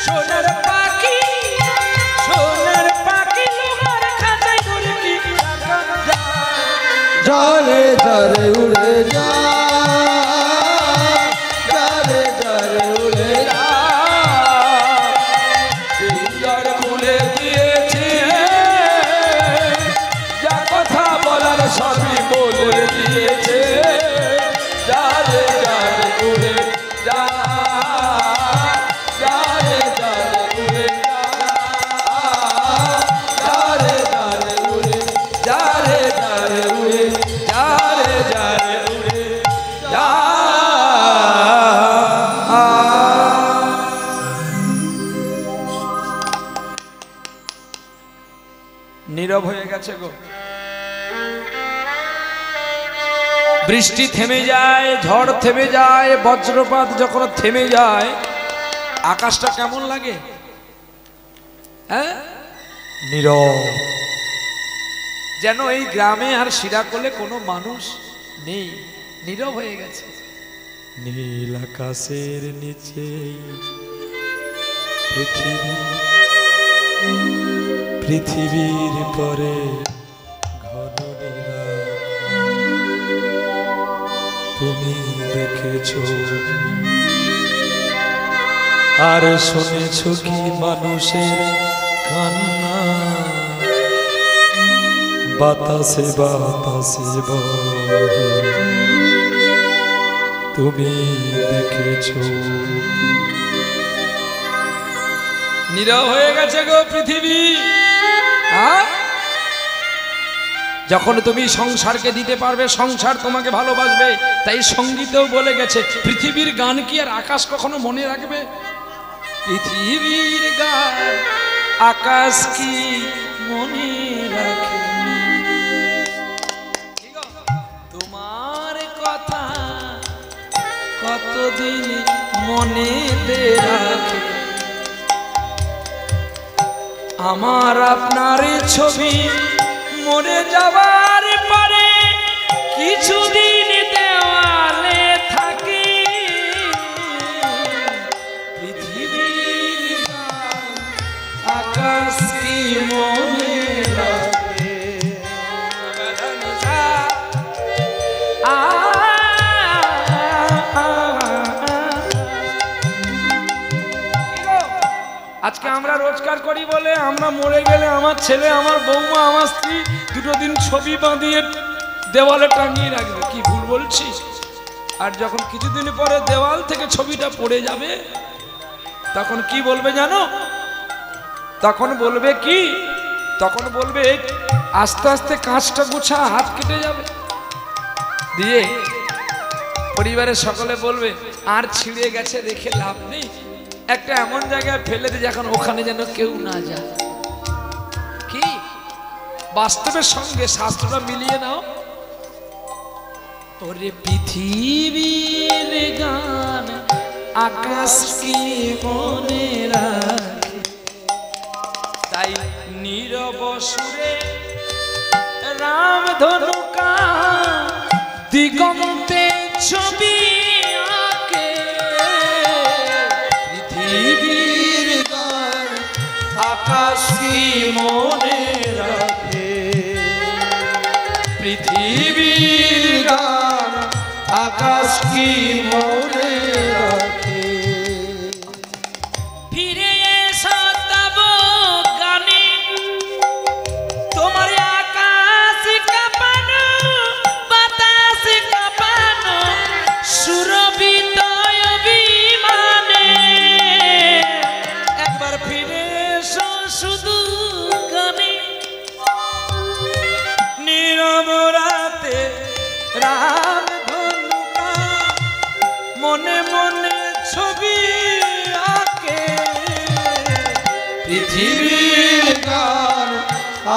সোনার পাখি লোহার খাঁচায় ধরে কি রাখা যায় ঝরে ঝরে উড়ে যা ঝরে ঝরে উড়ে যা পিঞ্জর খুলে দিয়েছি যা কথা বলার সবই বলে দিয়েছে যারে যারে উড়ে যা যারে যারে উড়ে যা যারে যারে উড়ে যারে যারে উড়ে যারে যারে উড়ে যা নীরব হয়ে গেছে গো বৃষ্টি থেমে যায় ঝড় থেমে যায় বজ্রপাত যখন থেমে যায় আকাশটা কেমন লাগে হ্যাঁ নীরব যেন এই গ্রামে আর শিরাকোলে কোনো মানুষ নেই নীরব হয়ে গেছে নীল আকাশের নিচে পৃথিবীর পরে ঘন নীলা তুমি দেখেছো আর শুনেছো কি মানুষের কান্না বাতাসে বাতাসে বহে তুমি দেখেছো নীরব হয়ে গেছে গো পৃথিবী যখন তুমি সংসারকে দিতে পারবে সংসার তোমাকে ভালোবাসবে তাই সঙ্গীতেও বলে গেছে পৃথিবীর গান কি আর আকাশ কখনো মনে রাখবে পৃথিবীর গান আকাশ কি মনে রাখে তোমার কথা কতদিন মনেতে রাখে আমার আপনার ছবি মরে যাবার পরে কিছুদিন দেওয়ালে থাকে পৃথিবীর আকাশ কি মনে রাখে আজকে আমরা রোজগার করি বলে আমরা মরে গেলে আমার ছেলে আমার বৌমা আমার স্ত্রী দুটো দিন ছবি বাঁধিয়ে দেওয়ালে টাঙিয়ে রাখবে কি ভুল বলছি আর যখন কিছুদিন পরে দেওয়াল থেকে ছবিটা পড়ে যাবে তখন কি বলবে জানো তখন বলবে কি তখন বলবে আস্তে আস্তে কাঁচটা গুছা হাত কেটে যাবে দিয়ে পরিবারের সকলে বলবে আর ছিঁড়ে গেছে রেখে লাভ নেই একটা এমন জায়গায় ফেলে দিয়ে এখন ওখানে যেন কেউ না যায় কি বাস্তবের সঙ্গে শাস্ত্রটা মিলিয়ে নাও ওরে পৃথিবীর গান আকাশ কি মনে রাখে সুরে রাম ধনুকা দিগন্তে ছবি আঁকে পৃথিবীর গান আকাশ কি মনে রাখে পৃথিবীর গান আকাশ কি মনে রাখে ফিরে এসো তব গানে তোমার আকাশ কাঁপানো বাতাস কাঁপানো সুরভিত অভিমানে একবার ফিরে এসো শুধু গানে নীরব রাতে রাম ধনুকা মনে মনে ছবি আঁকে পৃথিবীর গান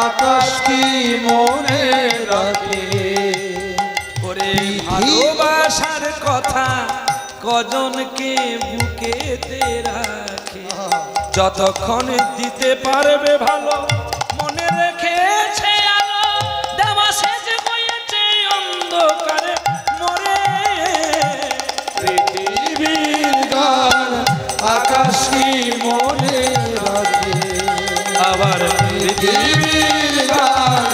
আকাশ কি মনে রাখে করে ভালোবাসার কথা কজনকে বুকেতে রাখে যতক্ষণ দিতে পারবে ভালো মনে রেখেছে আলো দেওয়া শেষ হয়েছে অন্ধকারে মরে পৃথিবীর গান আকাশ কি মনে রাখে আবার পৃথিবীর গান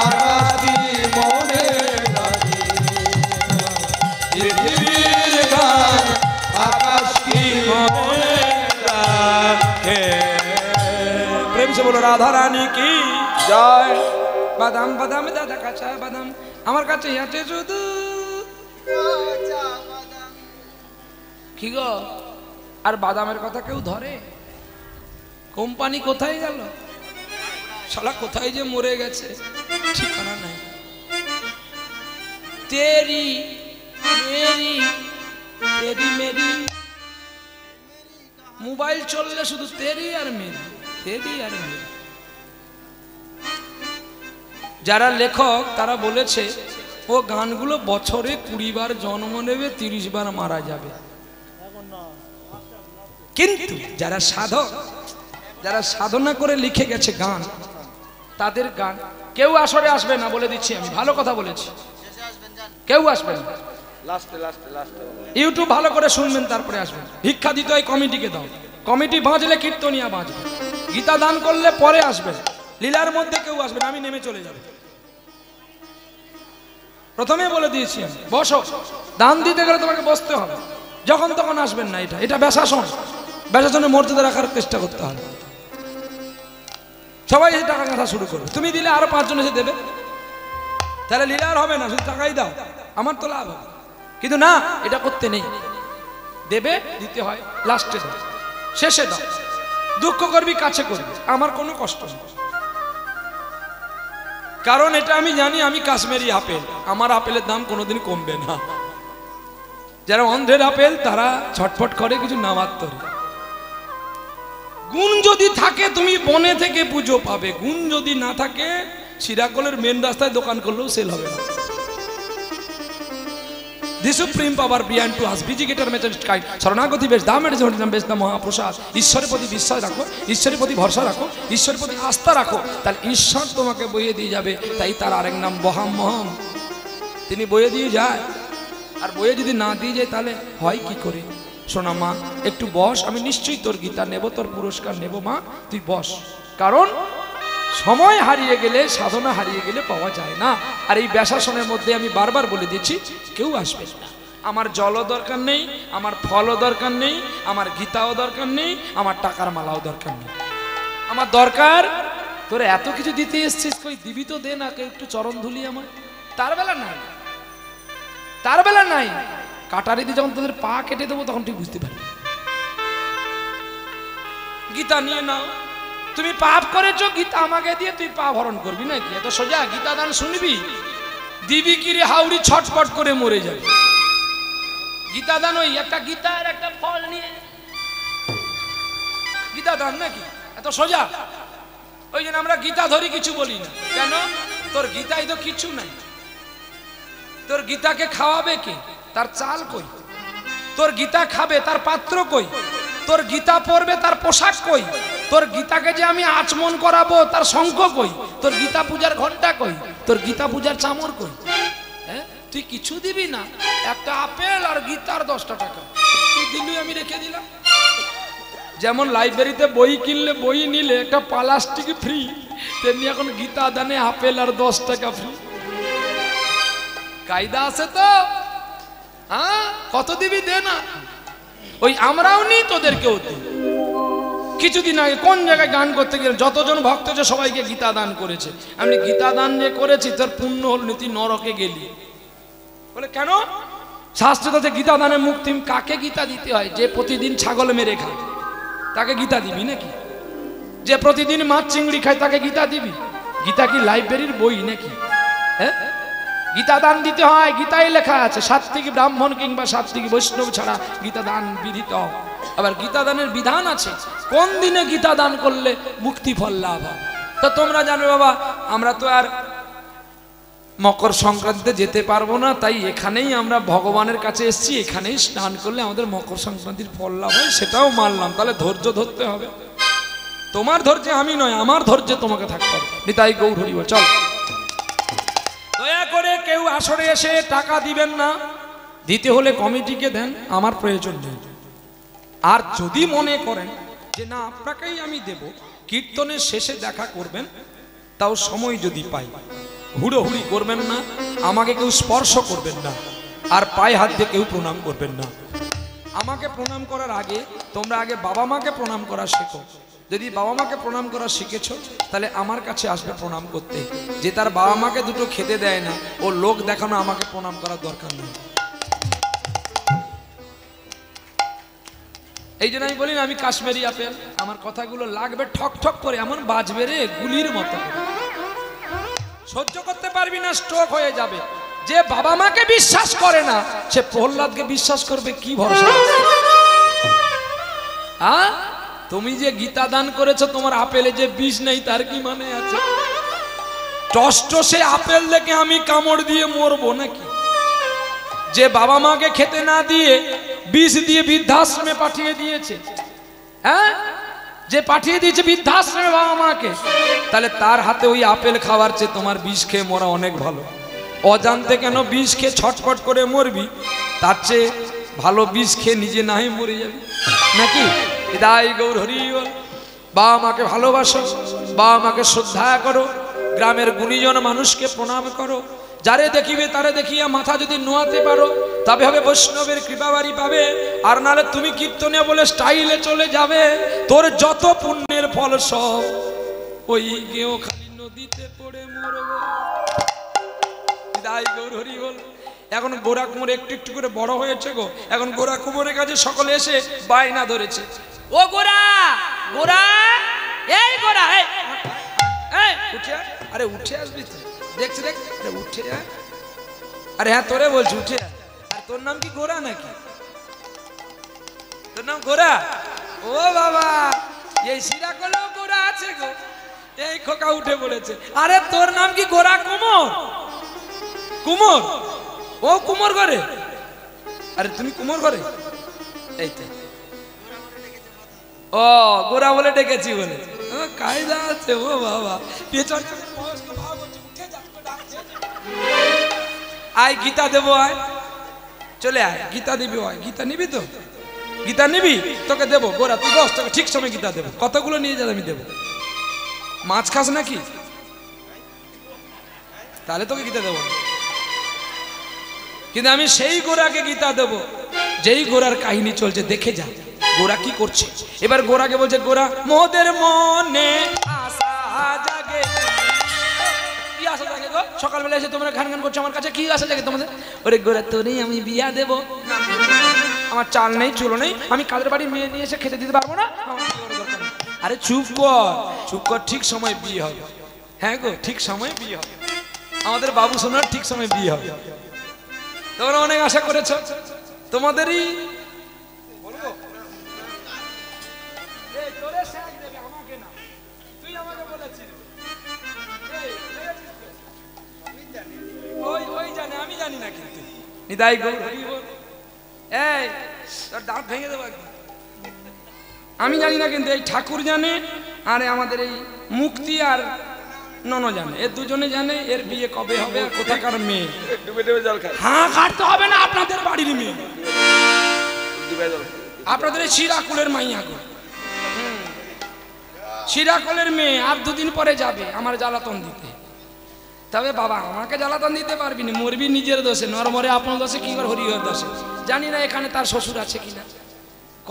আকাশ কি মনে রাখে পৃথিবীর গান আকাশ কি মনে রাখে। প্রেম से बोलो राधा रानी की জয়। বাদাম বাদাম দাদা কাঁচা বাদাম আমার কাছে আছে শুধু কি গো আর বাদামের কথা কেউ ধরে কোম্পানি কোথায় গেল শালা কোথায় যে মরে গেছে ঠিকানা নাই তেরি মেরি তেরি মেরি মোবাইল চললে শুধু তেরি আর মেরি তেরি আর মেরি যারা লেখক তারা বলেছে ও গানগুলো বছরে 20 বার জন্ম নেবে 30 বার মারা যাবে কিন্তু যারা সাধক যারা সাধনা করে লিখে গেছে গান তাদের গান কেউ আসরে আসবে না বলে দিচ্ছি আমি ভালো কথা বলেছি কেউ আসবে না লাস্টে লাস্টে লাস্টে ইউটিউব ভালো করে শুনবেন তারপরে আসবেন ভিক্ষা দিতে হয় কমিটিকে দাও কমিটি বাঁচলে কীর্তনিয়া বাঁচবে গীতা দান করলে পরে আসবেন লীলার মধ্যে কেউ আসবে না আমি নেমে চলে যাব প্রথমে বলে দিয়েছি আমি বসো দান দিতে গেলে তোমাকে বসতে হবে যখন তখন আসবেন না এটা এটা বেশাসন বেশাসনের মর্যাদা রাখার চেষ্টা করতে হবে সবাই এসে টাকা কাটা শুরু করবে তুমি দিলে আরো 5 জন এসে দেবে তাহলে লীলা আর হবে না শুধু টাকাই দাও আমার তো লাভ হবে কিন্তু না এটা করতে নেই দেবে দিতে হয় লাস্টে দাও শেষে দাও দুঃখ করবি কাছে করবি আমার কোনো কষ্ট নেই কারণ এটা আমি জানি আমি কাশ্মীরি আপেল আমার আপেলের দাম কোনোদিন কমবে না যারা অন্ধ্রের আপেল তারা ছটফট করে কিছু নামাত্তরে গুণ যদি থাকে তুমি বনে থেকে পুজো পাবে গুণ যদি না থাকে সিরাকলের মেন রাস্তায় দোকান করলেও সেল হবে না The supreme power beyond to us, vigigator message kind. শরণাগতি বেশ দাম এটা জন্য বেশ দাম মহাপ্রসাদ ঈশ্বরের প্রতি বিশ্বাস রাখো ঈশ্বরের প্রতি ভরসা রাখো ঈশ্বরের প্রতি আস্থা রাখো তাহলে ঈশ্বর তোমাকে বইয়ে দিয়ে যাবে তাই তার আরেক নাম বহাম মহাম তিনি বইয়ে দিয়ে যায় আর বইয়ে যদি না দিয়ে যায় তাহলে হয় কি করে শোনা মা একটু বস আমি নিশ্চয়ই তোর গীতা নেব তোর পুরস্কার নেব মা তুই বস কারণ সময় হারিয়ে গেলে সাধনা হারিয়ে গেলে পাওয়া যায় না আর এই ব্যাসাসনের মধ্যে আমি বারবার বলে দিচ্ছি কেউ আসবে না আমার জলও দরকার নেই আমার ফলও দরকার নেই আমার গীতাও দরকার নেই আমার টাকার মালাও দরকার নেই আমার দরকার তোর এত কিছু দিতে এসছিস কই দিবি তো দে না একটু চরণ ধুলি আমার তার বেলা নাই কাটারি দিয়ে যখন তোদের পা কেটে দেবো তখন ঠিক বুঝতে পারবি গীতা নিয়ে নাও তুমি পাপ করেছো গীতা আমাকে দিয়ে তুই পা ভরণ করবি নাকি এত সোজা গীতা দান শুনবি দিবি কি রে হাউড়ি ছটফট করে মরে যাবে গীতা দান ওই একটা গীতা আর একটা ফল নিয়ে গীতা দান নাকি এত সোজা ওই জন্য আমরা গীতা ধরি কিছু বলি না কেন তোর গীতায় তো কিছু নাই তোর গীতাকে খাওয়াবে কে তার চাল কই তোর গীতা খাবে তার পাত্র কই তোর গীতা পড়বে তার পোশাক কই? তোর গীতাকে যে আমি আচমন করাবো তার শঙ্খ কই? তোর গীতা পূজার ঘন্টা কই? তোর গীতা পূজার চামর কই? হ্যাঁ, তুই কিছু দিবি না, একটা আপেল আর গীতার 10টা টাকা তুই দিলি, আমি রেখে দিলাম। যেমন লাইব্রেরিতে বই কিনলে, বই নিলে একটা প্লাস্টিক ফ্রি, তেমনি এখন গীতা দানে আপেল আর 10 টাকা ফ্রি। কায়দা আছে তো? হ্যাঁ, কত দিবি দে না। ওই আমরাও নি, তোদেরকেও দিই। কিছুদিন আগে কোন জায়গায় গান করতে গেলে যতজন ভক্ত যে সবাইকে গীতা দান করেছে, আমি গীতা দান যে করেছি তার পুণ্য হল নীতি নরকে গেলি। বলে কেন? শাস্ত্রতে গীতা দানের মুক্তি। কাকে গীতা দিতে হয়? যে প্রতিদিন ছাগল মেরে খায় তাকে গীতা দিবি নাকি? যে প্রতিদিন মাছ চিংড়ি খায় তাকে গীতা দিবি? গীতা কি লাইব্রেরির বই নাকি? হ্যাঁ, গীতা দান দিতে হয়, গীতায় লেখা আছে সাত্ত্বিক ব্রাহ্মণ কিংবা সাত্ত্বিক বৈষ্ণব ছাড়া গীতা দান বিধিত। আবার গীতা দানের বিধান আছে, কোন দিনে গীতা দান করলে মুক্তি ফল লাভ হয়। তো তোমরা জানো বাবা, আমরা তো আর মকর সংক্রান্তিতে যেতে পারবো না, তাই এখানেই আমরা ভগবানের কাছে এসেছি, এখানেই স্নান করলে আমাদের মকর সংক্রান্তির ফল লাভ হয়, সেটাও মানলাম। তাহলে ধৈর্য ধরতে হবে। তোমার ধৈর্যে আমি নয়, আমার ধৈর্যে তোমাকে থাকতে হবে। নিতাই গৌর হরি বল। চল, দয়া করে কেউ আসরে এসে টাকা দিবেন না, দিতে হলে কমিটিকে দেন, আমার প্রয়োজন নেই। আর যদি মনে করেন যে না আপনাকেই আমি দেব, কীর্তনের শেষে দেখা করবেন, তাও সময় যদি পাই। হুড়োহুড়ি করবেন না, আমাকে কেউ স্পর্শ করবেন না, আর পায়ে হাত দিয়ে কেউ প্রণাম করবেন না। আমাকে প্রণাম করার আগে তোমরা আগে বাবা মাকে প্রণাম করা শেখো। যদি বাবা মাকে প্রণাম করা শিখেছ, তাহলে আমার কাছে আসবে প্রণাম করতে। যে তার বাবা মাকে দুটো খেতে দেয় না, ও লোক দেখানো আমাকে প্রণাম করার দরকার নেই। এই জন্য আমি বলি না, আমি কাশ্মীরি আপেল, আমার কথাগুলো লাগবে ঠক ঠক করে, এমন বাজবে রে গুলির মতো। সহ্য করতে পারবি না, স্ট্রোক হয়ে যাবে। যে বাবা মাকে বিশ্বাস করে না, সে প্রহ্লাদকে বিশ্বাস করবে কি ভরসা? হ্যাঁ, তুমি যে গীতা দান করেছো, তোমার আপেলে যে বিষ নেই তার কি মানে আছে? টসটসে আপেল দেখে আমি কামড় দিয়ে মরবো নাকি? যে বাবা মাকে খেতে না দিয়ে বিষ দিয়ে বৃদ্ধাশ্রমে পাঠিয়ে দিয়েছে, হ্যাঁ, যে পাঠিয়ে দিয়েছে বৃদ্ধাশ্রমে বাবা মাকে, তাহলে তার হাতে ওই আপেল খাওয়ার চেয়ে তোমার বিষ খেয়ে মরা অনেক ভালো। অজান্তে কেন বিষ খেয়ে ছটফট করে মরবি, তার চেয়ে ভালো বিষ খেয়ে নিজে নাই মরে যাবি নাকি? হৃদয় গৌর হরি বল। বাবা মাকে ভালোবাসো, বাবা মাকে শ্রদ্ধা করো, গ্রামের গুণীজন মানুষকে প্রণাম করো। যারে দেখিবে তারে দেখিয়া মাথা যদি নোয়াতে পারো, তবে হবে বৈষ্ণবের কৃপাবাড়ি পাবে। আর নালে তুমি কীর্তনে বলে স্টাইলে চলে যাবে, তোর যত পুণ্যের ফল সব ওই গেও খালি নদীতে পড়ে মরবো। হৃদয় গৌর হরি বল। এখন গোরা কুমোর একটু একটু করে বড় হয়েছে গো। এখন গোরা কুমোরের কাছে সকলে এসে বায়না ধরেছে, ও গোরা, গোরা, এই গোরা, এই উঠে আয়। আরে উঠে আসবি তো, দেখছি দেখ, আরে উঠে আয়। আরে হ্যাঁ তোরে বলছি উঠে আয়। আর তোর নাম কি গোরা নাকি? তোর নাম গোরা? ও বাবা, এই শিরা করলেও গোরা আছে গো। এই খোকা উঠে পড়েছে। আরে তোর নাম কি গোরা কুমোর? কুমোর? ও কুমোর ঘরে? আরে তুমি কুমোর ঘরে? এই তো, ও গোরা বলে ডেকেছি বলে কায়দা আছে। ও বাবা, আয় গীতা দেবো, আয় চলে আয়, গীতা দিবি। আয়, গীতা নিবি তো? গীতা নিবি? তোকে দেবো গোরা, তুই বস, তোকে ঠিক সময় গীতা দেবো। কতগুলো নিয়ে যাবে আমি দেবো। মাছ খাস নাকি? তাহলে তোকে গীতা দেবো না, কিন্তু আমি সেই গোরাকে গীতা দেবো যেই গোরার কাহিনী চলছে। দেখে যা গোরা কি করছে। এবার গোরাকে বলছে, গোরা মোদের মনে আশা জাগে। কি আশা জাগে গো? সকালবেলা এসে তোমরা গান গান করছো আমার কাছে, কি আশা জাগে তোমাদের? ওরে গোরা, তোরই আমি বিয়া দেব, আমার চাল নেই চুলো নেই, আমি কাদের বাড়ি মেয়ে নিয়ে এসে খেতে দিতে পারবো না। আরে চুপ কর, চুপ কর, ঠিক সময় বিয়ে হবে। হ্যাঁ গো, ঠিক সময় বিয়ে হবে, আমাদের বাবু সোনার ঠিক সময় বিয়ে হবে। তোমরা অনেক আশা করেছ, তোমাদেরই বলবো। আমি জানি না, কিন্তু নিতাই গৌর হরি বল। এই তোর দাঁত ভেঙে দেবো একদম। আমি জানি না, কিন্তু এই ঠাকুর জানে, আর আমাদের এই মুক্তি আর নন জানে, এর দুজনে জানে এর বিয়ে কবে হবে আর কোথাকার মেয়ে। হ্যাঁ, কাটতে হবে না, আপনাদের বাড়ির মেয়ে, আপনাদের এই শিরাকুলের মাইয়া গো, শিরাকুলের মেয়ে। আর দুদিন পরে যাবে আমার জ্বালাতন দিতে। তবে বাবা আমাকে জ্বালাতন দিতে পারবি না, মরবি নিজের দোষে, নরমরে আপনার দোষে, কি করে হরিহর দোষে। জানি না এখানে তার শ্বশুর আছে কিনা,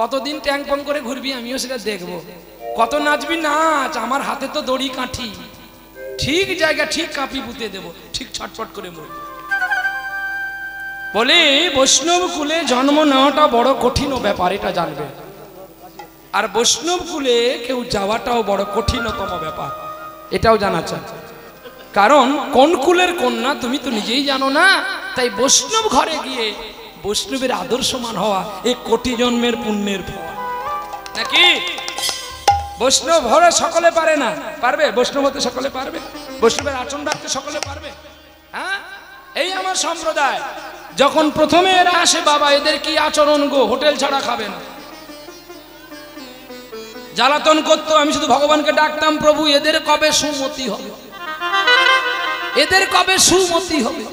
কতদিন ট্যাং পং করে ঘুরবি আমিও সেটা দেখবো। কত নাচবি নাচ, আমার হাতে তো দড়ি কাঠি, ঠিক জায়গা ঠিক কাঁপি পুঁতে দেবো, ঠিক ছটফট করে মরবি। বলে বৈষ্ণব কুলে জন্ম নেওয়াটা বড় কঠিন ব্যাপার, এটা জানবে। আর বৈষ্ণব কুলে কেউ যাওয়াটাও বড় কঠিনতম ব্যাপার, এটাও জানা চাই। কারণ কোন কুলের কন্যা তুমি তো নিজেই জানো না। তাই বৈষ্ণব ঘরে গিয়ে বৈষ্ণবের আদর্শমান হওয়া এই কোটি জন্মের পুণ্যের ফল নাকি। বৈষ্ণব হলে সকলে পারে না, পারবে? বৈষ্ণব হতে সকলে পারবে? বৈষ্ণবের আচরণ রাখতে সকলে পারবে? হ্যাঁ, এই আমার সম্প্রদায় যখন প্রথমে এরা আসে, বাবা এদের কি আচরণ গো, হোটেল ছাড়া খাবে না, জ্বালাতন করতো। আমি শুধু ভগবানকে ডাকতাম, প্রভু এদের কবে সুমতি হবে, এদের কবে সুমতি হবে।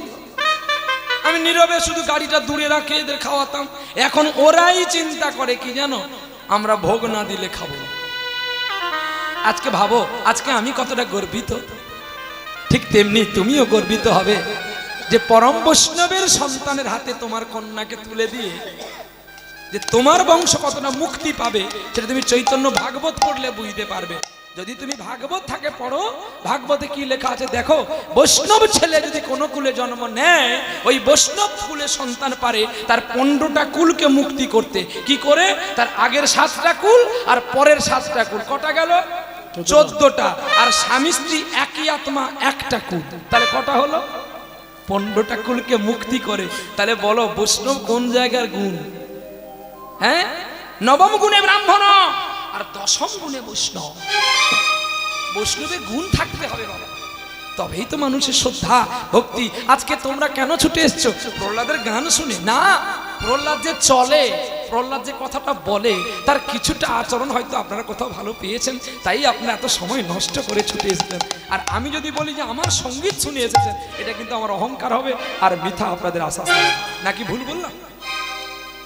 আমি নীরবে শুধু গাড়িটা দূরে রাখে এদের খাওয়াতাম। এখন ওরাই চিন্তা করে কি জানো, আমরা ভোগ না দিলে খাবো না। আজকে ভাবো, আজকে আমি কতটা গর্বিত, ঠিক তেমনি তুমিও গর্বিত হবে যে পরম বৈষ্ণবের সন্তানের হাতে তোমার কন্যাকে তুলে দিয়ে যে তোমার বংশ কতটা মুক্তি পাবে, সেটা তুমি চৈতন্য ভাগবত পড়লে বুঝতে পারবে। যদি তুমি ভাগবত থাকে পড়ো, ভাগবতে কি লেখা আছে দেখো। বৈষ্ণব ছেলে যদি কোনো কুলে জন্ম নেয়, ওই বৈষ্ণব কুলে সন্তান পারে তার 15টা কুলকে মুক্তি করতে। কি করে? তার আগের 7টা কুল আর পরের 7টা কুল, কটা গেল? 14টা। আর স্বামী স্ত্রী একই আত্মা একটা কুল, তাহলে কটা হলো? 15টা কুলকে মুক্তি করে। তাহলে বলো বৈষ্ণব কোন জায়গার গুণ? হ্যাঁ, নবম গুণে ব্রাহ্মণ আর 10ম গুণে বৈষ্ণব। বৈষ্ণবের গুণ থাকতে হবে বাবা, তবেই তো মানুষের শ্রদ্ধা ভক্তি। আজকে তোমরা কেন ছুটে এসছো? প্রহ্লাদের গান শুনে না, প্রহ্লাদ যে চলে, প্রহ্লাদ যে কথাটা বলে, তার কিছুটা আচরণ হয়তো আপনারা কোথাও ভালো পেয়েছেন, তাই আপনারা এত সময় নষ্ট করে ছুটে এসেছেন। আর আমি যদি বলি যে আমার সঙ্গীত শুনে এসেছেন, এটা কিন্তু আমার অহংকার হবে আর মিথ্যা আপনাদের আশা নাকি ভুল বললাম?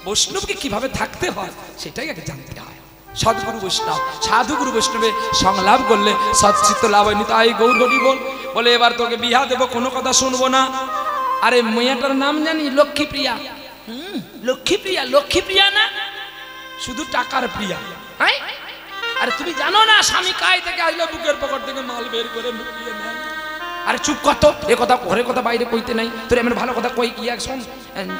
বৈষ্ণবকে কিভাবে থাকতে হয় সেটাই আগে জানতে হয়। সদ্গুরু বৈষ্ণব, সাধুগুরু বৈষ্ণবে সংলাপ করলে সচ্চিত্ত লাভ হয়। নিতাই গৌর হরি বল। বলে এবার তোকে বিহা দেবো, কোনো কথা শুনবো না। আরে মেয়েটার নাম জানি লক্ষ্মীপ্রিয়া। লক্ষ্মীপ্রিয়া, লক্ষ্মীপ্রিয়া না, শুধু টাকার প্রিয়া। আরে তুমি জানো না স্বামী কাই থেকে আসলে বুকের পকেট থেকে মাল বের করে লুকিয়ে নেয়। আরে চুপ কর তো, এ কথা ঘরের কথা বাইরে কইতে নাই। তোর এমন ভালো কথা কই কি, এক শোন,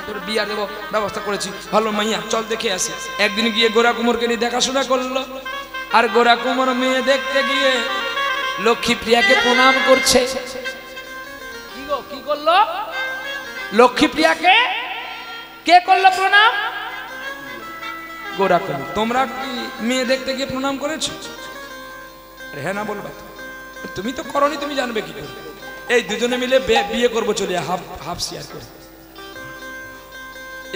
তোর বিয়া দেবো ব্যবস্থা করেছি, ভালো মাইয়া, চল দেখে আসি। একদিন গিয়ে গোরা কুমোরকে নিয়ে দেখাশোনা করলো। আর গোরা কুমোর মেয়ে দেখতে গিয়ে লক্ষ্মীপ্রিয়াকে প্রণাম করছে। কি গো, কি করলো? লক্ষ্মীপ্রিয়াকে কে করলো প্রণাম? গোরা কুমোর। তোমরা কি মেয়ে দেখতে গিয়ে প্রণাম করেছো? হ্যাঁ না বলবা, তুমি তো করনি, তুমি জানবে কি করে? এই দুজনে মিলে বিয়ে করবো চলে, হাফ হাফ শেয়ার করে।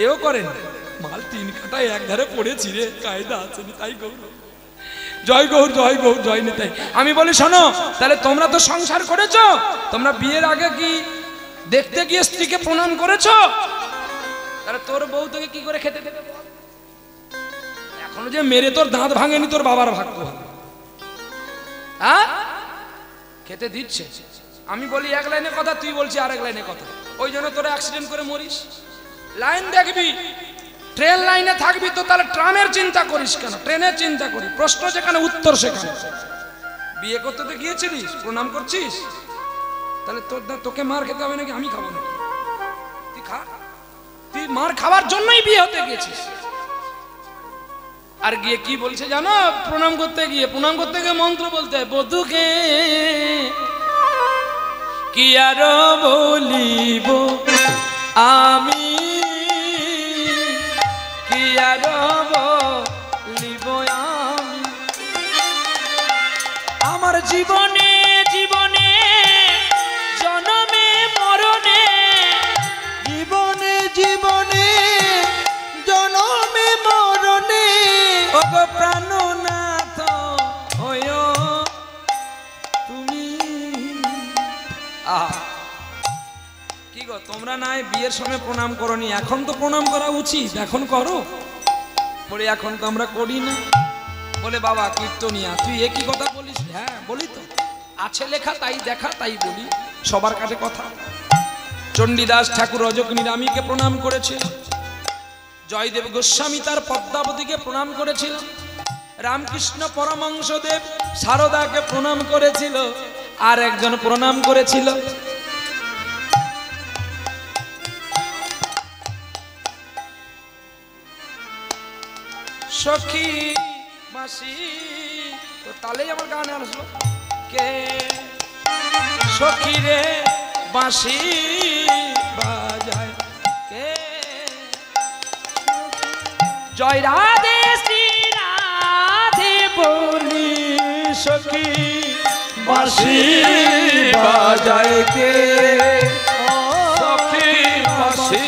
এও করেন, মাল 3 কাটায় এক ধারে পড়েছি রে, কায়দা আছে তাই গৌর। জয় গৌর, জয় গৌর, জয় নিতাই। আমি বলি শোনো, তাহলে তোমরা তো সংসার করেছো, তোমরা বিয়ের আগে কি দেখতে গিয়ে স্ত্রীকে প্রণাম করেছো? তাহলে তোর বউ তোকে কি করে খেতে দেবে? এখনো যে মেরে তোর দাঁত ভাঙেনি, তোর বাবার ভাগ্য। হ্যাঁ, খেতে দিচ্ছে। আমি বলি এক লাইনে কথা, তুই বলছি আরেক লাইনে কথা, ওই জন্য তোরা অ্যাক্সিডেন্ট করে মরিস। লাইন দেখবি, ট্রেন লাইনে থাকবি তো তাহলে ট্রামের চিন্তা করিস কেন? ট্রেনের চিন্তা করি, প্রশ্ন যেখানে উত্তর সেখানে। বিয়ে করতে তো গিয়েছিলিস, প্রণাম করছিস, তাহলে তোকে মার খেতে হবে নাকি আমি খাবো নাকি? তুই খা, তুই মার খাওয়ার জন্যই বিয়ে হতে গেছিস। আর গিয়ে কি বলছে জানো? প্রণাম করতে গিয়ে মন্ত্র বলতে হয়, বধূকে কি আর বলিব আমি, কি আর বলিব আমি, আমার জীবনে জীবনে জনমে মরণে, জীবনে জীবনে জনমে মরণে, ওগো প্রাণ বিয়ের সময় প্রণাম করনি, এখন তো প্রণাম করা উচিত, এখন করো। বলে এখন তো আমরা করি না। বলে বাবা কীর্তনিয়া তুই একই কথা বলিস? হ্যাঁ বলি তো, আছে লেখা তাই দেখা তাই বলি, সবার কাছে কথা। চণ্ডীদাস ঠাকুর অযোগ্নী রামীকে প্রণাম করেছিল, জয়দেব গোস্বামী তার পদ্মাবতীকে প্রণাম করেছিল, রামকৃষ্ণ পরমহংসদেব সারদাকে প্রণাম করেছিল, আর একজন প্রণাম করেছিল সখী মাসি। তো তাহলেই আমার গানে আসলো কে সখী রে বাঁশি বাজায় কে। জয় রাধে শ্রী রাধে বলি সখী বাঁশি বাজায় কে, সখী বাঁশি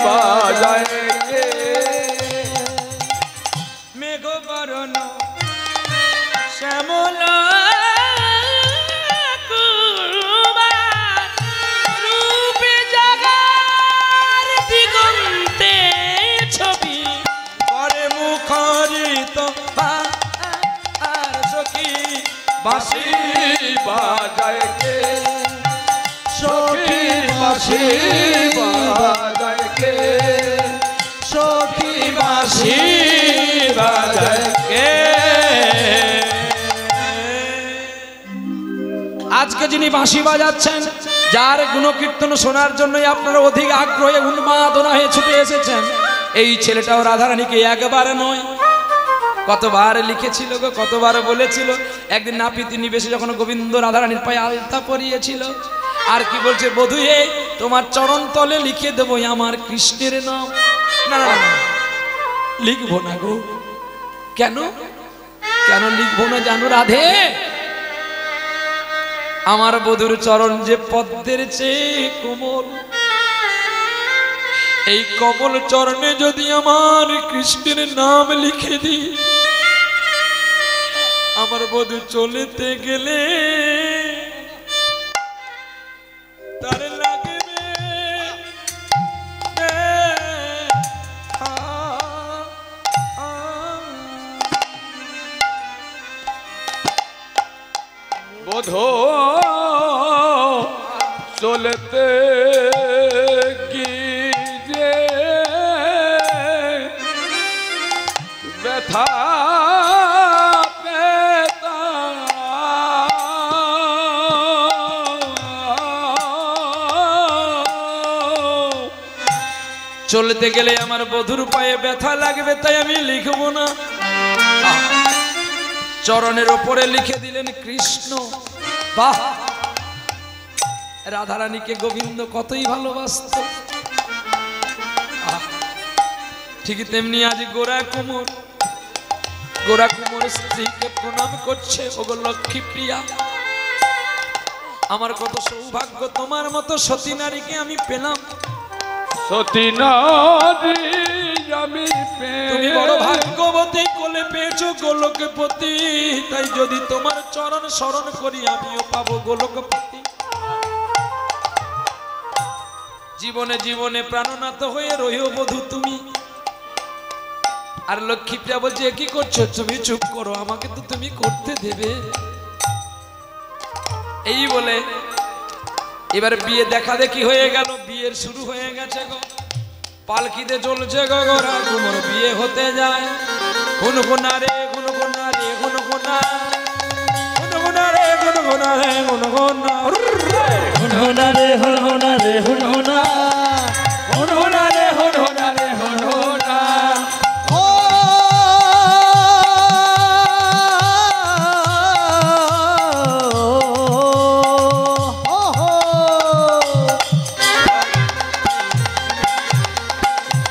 বাজায় কে। মেঘ বরণ শ্যামল রূপে জাগার দিগন্তে ছবি করে মুখরিত আর সখী বাঁশি বাজায় কে, সখী বাঁশি বাজায় কে, সখী বাঁশি বাজায় কে। আজকে যিনি বাঁশি বাজাচ্ছেন, যার গুণকীর্তন শোনার জন্যই আপনারা অধিক আগ্রহে উন্মাদনা হয়ে ছুটে এসেছেন, এই ছেলেটাও রাধারানীকে একবার নয় কতবার লিখেছিল গো, কতবার বলেছিল। একদিন নাপিত নিবেশে যখন গোবিন্দ রাধারানীর পায়ে আলতা পরিয়েছিল, আর কি বলছে, বধূ হে তোমার চরণ তলে লিখে দেবো আমার কৃষ্ণের নাম। না না না, লিখবো না গো। কেন কেন লিখবো না জানো রাধে? আমার বধূর চরণ যে পদ্মের চেয়ে কোমল, এই কমল চরণে যদি আমার কৃষ্ণের নাম লিখে দিই, আমার বধূ চলেতে গেলে তার লাগবে বধূ চলতে গিয়ে ব্যথা পেতা, চলতে গেলে আমার বধূর পায়ে ব্যথা লাগবে, তাই আমি লিখবো না। চরণের ওপরে লিখে দিলেন কৃষ্ণ। বাহ, রাধারানীকে গোবিন্দ কতই ভালোবাসত। ঠিক তেমনি আজ গোরা কুমোর স্ত্রীকে প্রণাম করছে, ওগো লক্ষ্মী প্রিয়া, আমার কত সৌভাগ্য, তোমার মতো সতী নারীকে আমি পেলাম। সতী নারী আমি তুমি বড় ভাগ্যবতী, কোলে পেয়েছো গোলকপতি, তাই যদি তোমার চরণ স্মরণ করি আমিও পাবো গোলকপতি। জীবনে জীবনে প্রাণনাথ হয়ে রহিও বধূ তুমি। আর লক্ষ্মীপ্রিয়া বলছে কি করছো তুমি? চুপ করো, আমাকে তো তুমি করতে দেবে। এই বলে এবার বিয়ে দেখা দেখি হয়ে গেল, বিয়ের শুরু হয়ে গেছে গো, পালকিতে চলছে গো, গোরা কুমোর বিয়ে হতে যায়। গুনগুনা রে গুনগুনা রে গুনগুনা, গুনগুনা রে গুনগুনা রে গুনগুনা, হুনহুনা রে হুনহুনা রে হুনহুনা, হুনহুনা রে হুনহুনা রে হুনহুনা। ও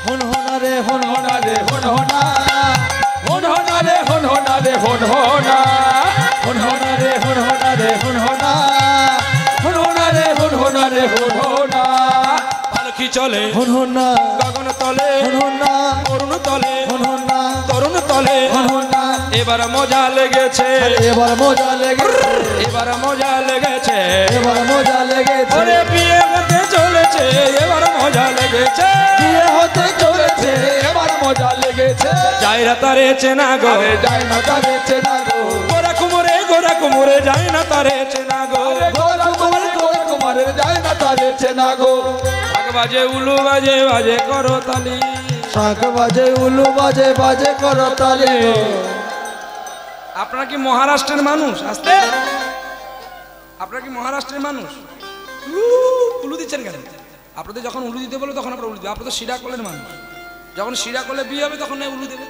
হুনহুনা রে হুনহুনা রে হুনহুনা, হুনহুনা রে হুনহুনা রে হুনহুনা, হুনহুনা রে হুনহুনা রে হুনহুনা, হুনহুনা রে হুনহুনা রে হুনহুনা। পালকি চলে হুনহুনা গগন তলে, হুনহুনা অরুণ তলে, হুনহুনা তরুণ তলে হনহনা এবার মজা লেগেছে এবার মজা লেগেছে এবার মজা লেগেছে এবার মজা লেগেছে ওরে বিয়ে হতে চলেছে এবার মজা লেগেছে বিয়ে হতে চলেছে এবার মজা লেগেছে যাইরা তারে চেনা গো আরে যায় না তারে চেনা গো গোরা কুমোরে যাই না তারে চেনা গো গোরা কুমারের যায় না তারে চেনা গো শাক বাজে উলু বাজে বাজে করো তালি শাঁখ বাজে উলু বাজে বাজে করো তালি আপনারা কি মহারাষ্ট্রের মানুষ? আসতে আপনারা কি মহারাষ্ট্রের মানুষ? উলু দিচ্ছেন কেন? আপনাদের যখন উলু দিতে বলবে তখন আপনারা উলু দেবে। আপনারা তো শিরাকলের মানুষ, যখন শিরাকলে বিয়ে হবে তখন উলু দেবে।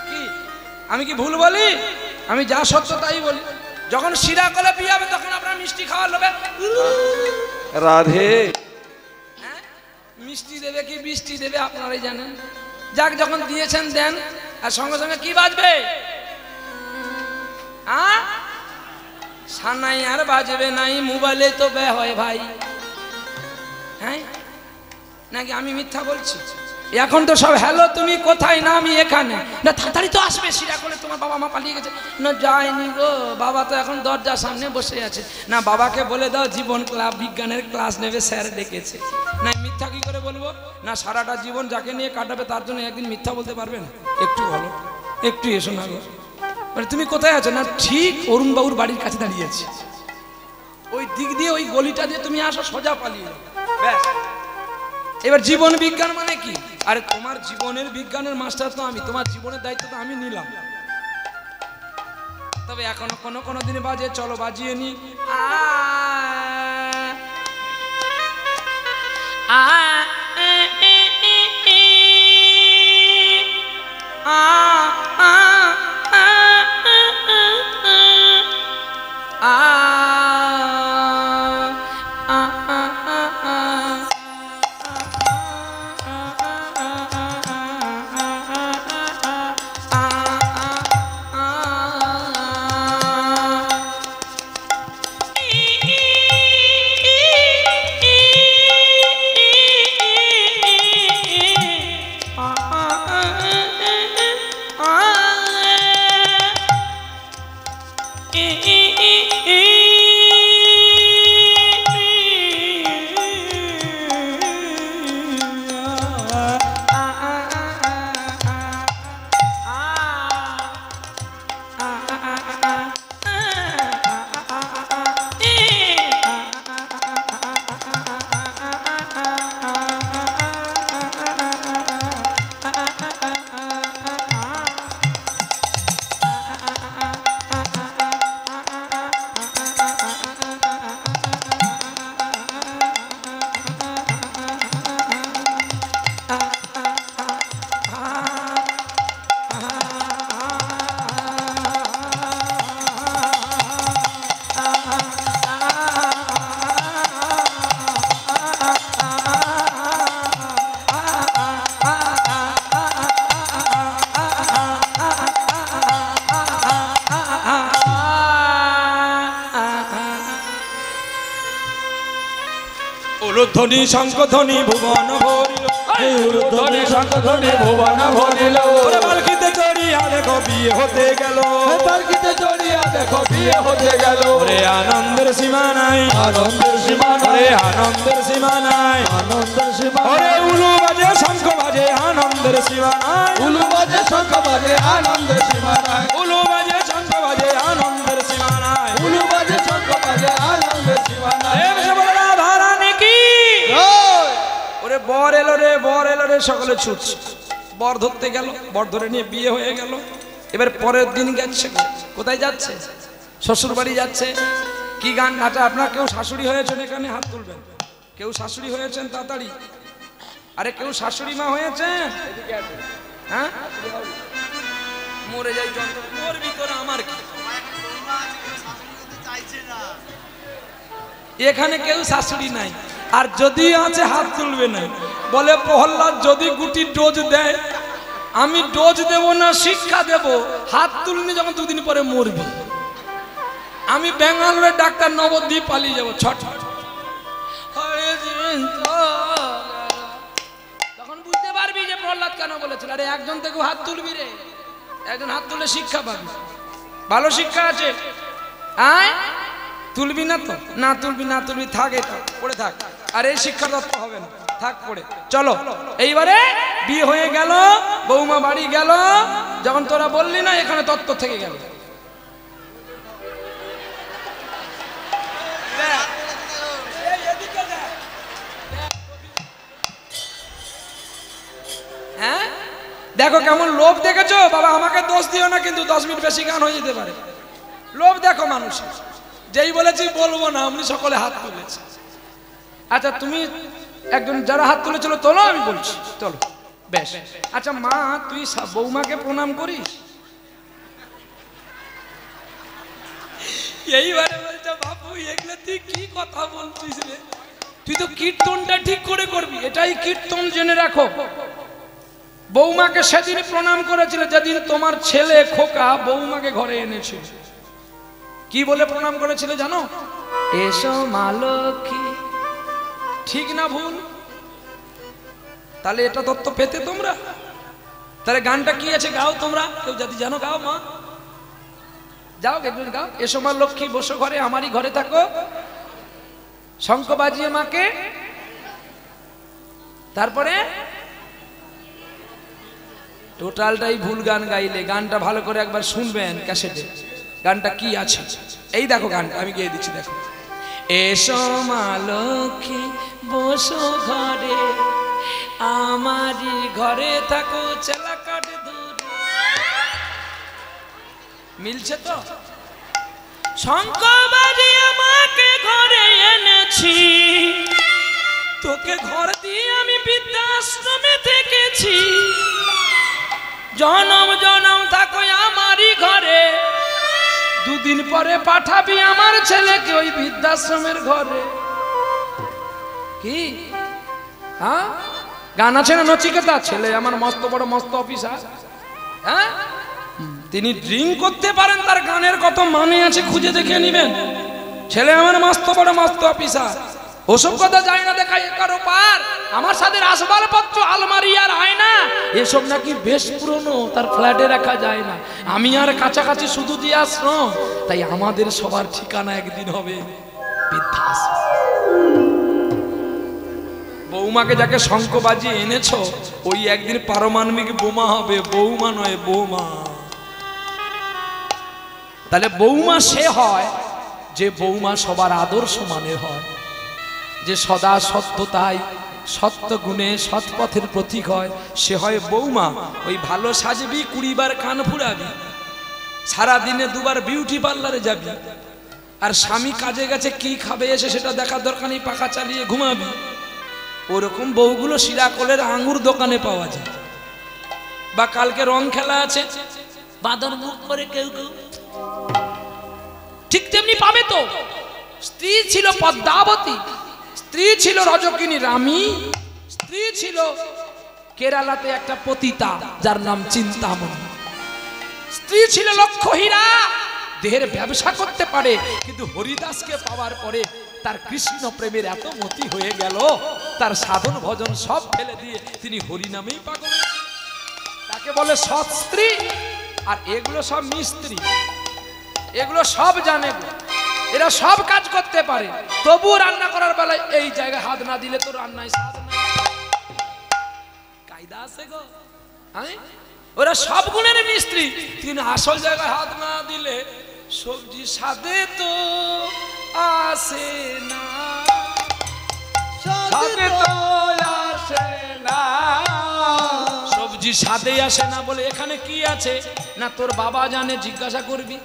কি আমি কি ভুল বলি? আমি যা সত্য তাই বলি। যখন শিরাকলে বিয়ে হবে তখন আপনারা মিষ্টি খাওয়া লোবে রাধে মিষ্টি দেবে কি বৃষ্টি দেবে আপনারাই জানেন। যাক, যখন দিয়েছেন দেন। আর সঙ্গে সঙ্গে কি বাজবে? সানাই আর বাজবে নাই, মোবাইলে তো বে হয় ভাই। হ্যাঁ নাকি আমি মিথ্যা বলছি? এখন তো সব হ্যালো তুমি কোথায়, না আমি এখানে। না তাড়াতাড়ি তো আসবে, সিরা করে তোমার বাবা মা পালিয়ে গেছে। না যায়নি গো, বাবা তো এখন দরজার সামনে বসে আছে। না বাবাকে বলে দাও জীবন ক্লাব বিজ্ঞানের ক্লাস নেবে, স্যার ডেকেছে। না মিথ্যা কি করে বলবো? না সারাটা জীবন যাকে নিয়ে কাটাবে তার জন্য একদিন মিথ্যা বলতে পারবে না? একটু বলো, একটু এসো না গো। মানে তুমি কোথায় আছো? না ঠিক অরুণ বাবুর বাড়ির কাছে দাঁড়িয়েছি। ওই দিক দিয়ে ওই গলিটা দিয়ে তুমি আসো, সোজা পালিয়ে ব্যাস। এবার জীবন বিজ্ঞান মানে কি? আরে তোমার জীবনের বিজ্ঞানের মাস্টার তো আমি, তোমার জীবনের দায়িত্ব তো আমি নিলাম। তবে এখনো কোনো দিনে বাজে, চলো বাজিয়ে নি। উলুধ্বনি শঙ্খধ্বনি ভুবন ভরিল, উলুধ্বনি শঙ্খধ্বনি ভুবন ভরিল। ওরে পালকিতে চড়িয়া দেখো বিয়ে হতে গেল, পালকিতে চড়িয়া দেখো বিয়ে হতে গেল। ওরে আনন্দের সীমা নাই, আনন্দের সীমা নাই, ওরে আনন্দের সীমা নাই, আনন্দের সীমা ওরে নাই। উলু বাজে শঙ্খ বাজে আনন্দের সীমা নাই, উলু বাজে শঙ্খ বাজে আনন্দের সীমা নাই, উলু বাজে শঙ্খ বাজে আনন্দের সীমা নাই। উলু বাজে শঙ্খ বাজে আনন্দের সীমা নাই। ওরে বর এলো রে, সকলে ছুটছে। বর ধরতে গেল, বর ধরে নিয়ে বিয়ে হয়ে গেল। এবার পরের দিন গেছে, কোথায় যাচ্ছে? শ্বশুর বাড়ি যাচ্ছে। কি গান নাচা? আপনার কেউ শাশুড়ি হয়েছেন এখানে হাত তুলবেন। কেউ শাশুড়ি হয়েছেন তাড়াতাড়ি। আরে কেউ শাশুড়ি মা হয়েছেন? হ্যাঁ, মরে যাই যন্ত্র, ওর ভিতরে আমার কি? এখানে কেউ শাশুড়ি নাই, আর যদি আছে হাত তুলবে না। বলে প্রহ্লাদ যদি গুটি ডোজ দেয়, আমি ডোজ দেব না, শিক্ষা দেব। হাত তুলনি যখন দুদিন পরে মরবি। আমি ব্যাঙ্গালোরের ডাক্তার নবদ্বীপ পালিয়ে যাবো। ছট তখন বুঝতে পারবি যে প্রহ্লাদ কেন বলেছিল? আরে একজন থেকে হাত তুলবি রে, একজন হাত তুলে শিক্ষা পাবি, ভালো শিক্ষা আছে। আয় তুলবি না তো, না তুলবি না তুলবি, থাক এটা পড়ে থাক। আর এই শিক্ষা তত্ত্ব হবে না, থাক পড়ে। চলো এইবারে বিয়ে হয়ে গেল, বৌমা বাড়ি গেল, যখন তোরা বললি না এখানে তত্ত্ব থেকে গেল। হ্যাঁ দেখো কেমন লোভ দেখেছো বাবা, আমাকে দোষ দিও না কিন্তু 10 মিনিট বেশি গান হয়ে যেতে পারে। লোভ দেখো মানুষ, যেই বলেছি বলবো না আপনি সকলে হাত তুলেছে। আচ্ছা তুমি একজন যারা হাত তুলেছিল তোলো, আমি বলছি চলো বেশ। আচ্ছা মা তুই বৌমাকে প্রণাম করিস? এইবারে বলছে বাপু এগুলো তুই কি কথা বলছিস রে, তুই তো কীর্তনটা ঠিক করে করবি, এটাই কীর্তন জেনে রাখো। বৌমাকে সেদিন প্রণাম করেছিল যেদিন তোমার ছেলে খোকা বৌমাকে ঘরে এনেছিল। কি বলে প্রণাম করেছিল জানো? এসো মা লক্ষ্মী। ঠিক না ভুল? তাহলে এটা তত্ত্ব পেতে তোমরা। তাহলে গানটা কি আছে গাও তোমরা, কেউ যদি জানো গাও মা, যাও একজন গাও। এসো মা লক্ষ্মী বসো ঘরে, আমারই ঘরে থাকো, শঙ্খ বাজিয়ে মাকে। তারপরে টোটালটাই ভুল গান গাইলে, গানটা ভালো করে একবার শুনবেন ক্যাসেটে, গানটা কি আছে। এই দেখো গানটা আমি গেয়ে দিচ্ছি, দেখো। এসো মা লক্ষ্মী বসো ঘরে, আমারই ঘরে থাকো, চেলা কাটে দূর। মিলছে তো? শঙ্খ বাজিয়ে মাকে ঘরে এনেছি, তোকে ঘর দিয়ে আমি বৃদ্ধাশ্রমে থেকেছি, জনম জনম থাকো আমারই ঘরে, দুদিন পরে পাঠাবি আমার ছেলেকে ওই বৃদ্ধাশ্রমের ঘরে। কি হ্যাঁ গান আছে না? নচিকেতা ছেলে আমার মস্ত বড় মস্ত অফিসার, হ্যাঁ তিনি ড্রিঙ্ক করতে পারেন, তার গানের কত মানে আছে খুঁজে দেখে নিবেন। ছেলে আমার মস্ত বড় মস্ত অফিসার, ওসব কথা যায় না দেখা একারো পার। আমার সাথে আসবাবপত্র আলমারি আর আয়না এসব নাকি বেশ পুরনো, তার ফ্ল্যাটে রাখা যায় না। আমি আর কাছাকাছি শুধু দিয়ে আশ্রম, তাই আমাদের সবার ঠিকানা একদিন হবে বৃদ্ধাশ্রম। বৌমাকে যাকে শঙ্খ বাজিয়ে এনেছো ওই একদিন পারমাণবিক বোমা হবে, বৌমা নয় বৌমা। তাহলে বৌমা সে হয় যে বৌমা সবার আদর্শ মানের হয়, যে সদা সত্যতায় সত্য গুণে সৎপথের প্রতীক হয়, সে হয় বৌমা। ওই ভালো সাজবি, 20 বার কান ফুরাবি, সারা দিনে 2 বার বিউটি পার্লারে যাবি, আর স্বামী কাজে গেছে কি খাবে এসে সেটা দেখার দরকার নেই, পাখা চালিয়ে ঘুমাবি। ওরকম বউগুলো সিরাকলের আঙ্গুর দোকানে পাওয়া যায়। বা কালকে রং খেলা আছে, বাঁদর মুখ করে কেউ কেউ, ঠিক তেমনি পাবে তো। স্ত্রী ছিল পদ্মাবতী, স্ত্রী ছিল রজকিনী রামী, স্ত্রী ছিল কেরালাতে একটা পতিতা যার নাম চিন্তামণি, স্ত্রী ছিল লক্ষ্যহীরা, দেহের ব্যবসা করতে পারে, কিন্তু হরিদাসকে পাওয়ার পরে তার কৃষ্ণ প্রেমের এত মতি হয়ে গেল, তার সাধন ভজন সব ফেলে দিয়ে তিনি হরি নামেই পাগল। তাকে বলে সৎ স্ত্রী। আর এগুলো সব মিস্ত্রি, এগুলো সব জানে, এরা সব কাজ করতে পারে, তবুও রান্না করার বেলায় এই জায়গায় হাত না দিলে তো রান্নায় স্বাদ নাই। কায়দা আছে গো। ওরা সব গুণের মিস্ত্রি, কিন্তু আসল জায়গায় হাত না দিলে সবজি স্বাদে তো আসে না, স্বাদে তো আসে না, সবজি স্বাদে আসে না। বলে এখানে কি আছে না তোর বাবা জানে, জিজ্ঞাসা করবি।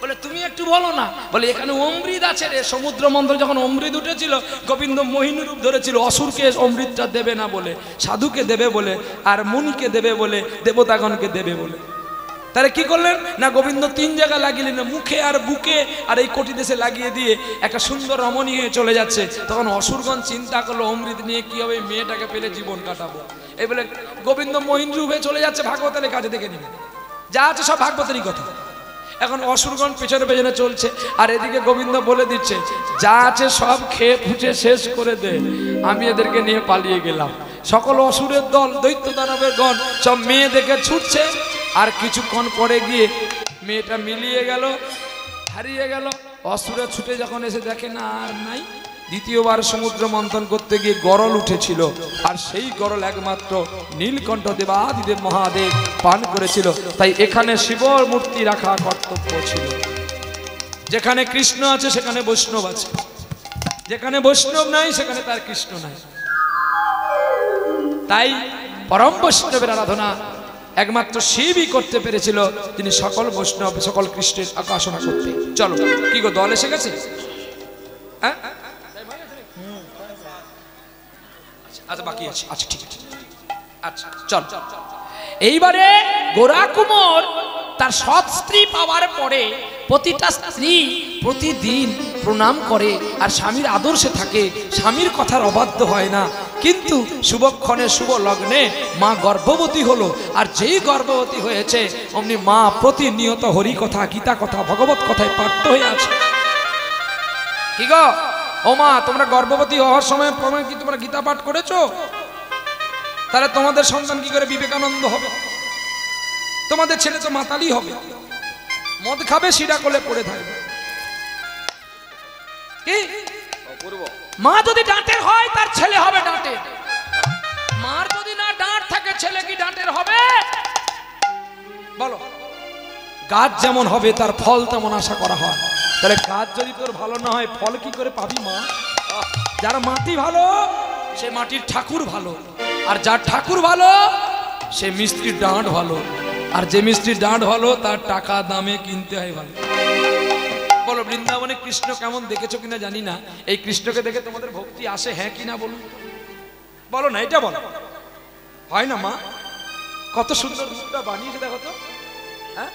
বলে তুমি একটু বলো না। বলে এখানে অমৃত আছে রে। সমুদ্র মন্থন যখন অমৃত উঠেছিল, গোবিন্দ মোহিনী রূপ ধরেছিল, অসুরকে অমৃতটা দেবে না বলে, সাধুকে দেবে বলে, আর মুনিকে দেবে বলে, দেবতাগণকে দেবে বলে। তাহলে কি করলেন না, গোবিন্দ 3 জায়গা লাগিলেন, মুখে আর বুকে আর এই কোটি দেশে লাগিয়ে দিয়ে একটা সুন্দর রমণী হয়ে চলে যাচ্ছে। তখন অসুরগণ চিন্তা করলো অমৃত নিয়ে কি হবে, মেয়েটাকে পেলে জীবন কাটাবো। এই বলে গোবিন্দ মোহিনী রূপে চলে যাচ্ছে, ভাগবতের কাজে দেখে নিবে, যা আছে সব ভাগবতেরই কথা। এখন অসুরগণ পেছনে পেছনে চলছে, আর এদিকে গোবিন্দ বলে দিচ্ছে যা আছে সব খেয়ে ফুটে শেষ করে দে, আমি এদেরকে নিয়ে পালিয়ে গেলাম। সকল অসুরের দল, দৈত্য দানবের গণ সব মেয়ে দেখে ছুটছে। আর কিছুক্ষণ পরে গিয়ে মেয়েটা মিলিয়ে গেল, হারিয়ে গেল। অসুরে ছুটে যখন এসে দেখে না আর নাই, দ্বিতীয়বার সমুদ্র মন্থন করতে গিয়ে গরল উঠেছিল। আর সেই গরল একমাত্র নীলকণ্ঠ দেবাদিদেব মহাদেব পান করেছিল। তাই এখানে শিবর মূর্তি রাখা কর্তব্য ছিল। যেখানে কৃষ্ণ আছে সেখানে বৈষ্ণব আছে, যেখানে বৈষ্ণব নাই সেখানে তার কৃষ্ণ নাই। তাই পরম বৈষ্ণবের আরাধনা একমাত্র শিবই করতে পেরেছিল, তিনি সকল বৈষ্ণব সকল কৃষ্ণের উপাসনা করতে। চলো, কি গো দল এসে গেছে? হ্যাঁ, আচ্ছা বাকি আছে, আচ্ছা ঠিক আছে, আচ্ছা চল। এইবারে গোরা কুমোর তার সৎ স্ত্রী পাওয়ার পরে প্রতিটা স্ত্রী প্রতিদিন প্রণাম করে আর স্বামীর আদর্শে থাকে, স্বামীর কথার অবাধ্য হয় না। কিন্তু শুভক্ষণে শুভ লগ্নে মা গর্ভবতী হলো। আর যেই গর্ভবতী হয়েছে অমনি মা প্রতিনিয়ত হরি কথা, গীতা কথা, ভগবত কথায় পাঠ্য হয়ে আছে। কি গো ও মা, তোমরা গর্ভবতী হওয়ার সময় কি তোমরা গীতা পাঠ করেছো? তাহলে তোমাদের সন্তান কি করে বিবেকানন্দ হবে? তোমাদের ছেলে তো মাতালি হবে, মদ খাবে, সিডা কোলে পড়ে থাকবে। কি মা যদি ডাঁটের হয় তার ছেলে হবে ডাঁটের, মার যদি না ডাঁট থাকে ছেলে কি ডাঁটের হবে? বলো। গাছ যেমন হবে তার ফল তেমন আশা করা হয়। তাহলে গাছ যদি তোর ভালো না হয় ফল কি করে পাবি মা? যার মাটি ভালো সে মাটির ঠাকুর ভালো, আর যার ঠাকুর ভালো সে মিস্ত্রির ডাঁট ভালো, আর যে মিস্ত্রির ডাঁট ভালো তার টাকা দামে কিনতে হয় ভালো। বলো, বৃন্দাবনে কৃষ্ণ কেমন দেখেছো কিনা জানি না, এই কৃষ্ণকে দেখে তোমাদের ভক্তি আসে হ্যাঁ কিনা বলুন? বলো না, এটা বলো। হয় না মা? কত সুন্দর রূপটা বানিয়েছে দেখো তো। হ্যাঁ,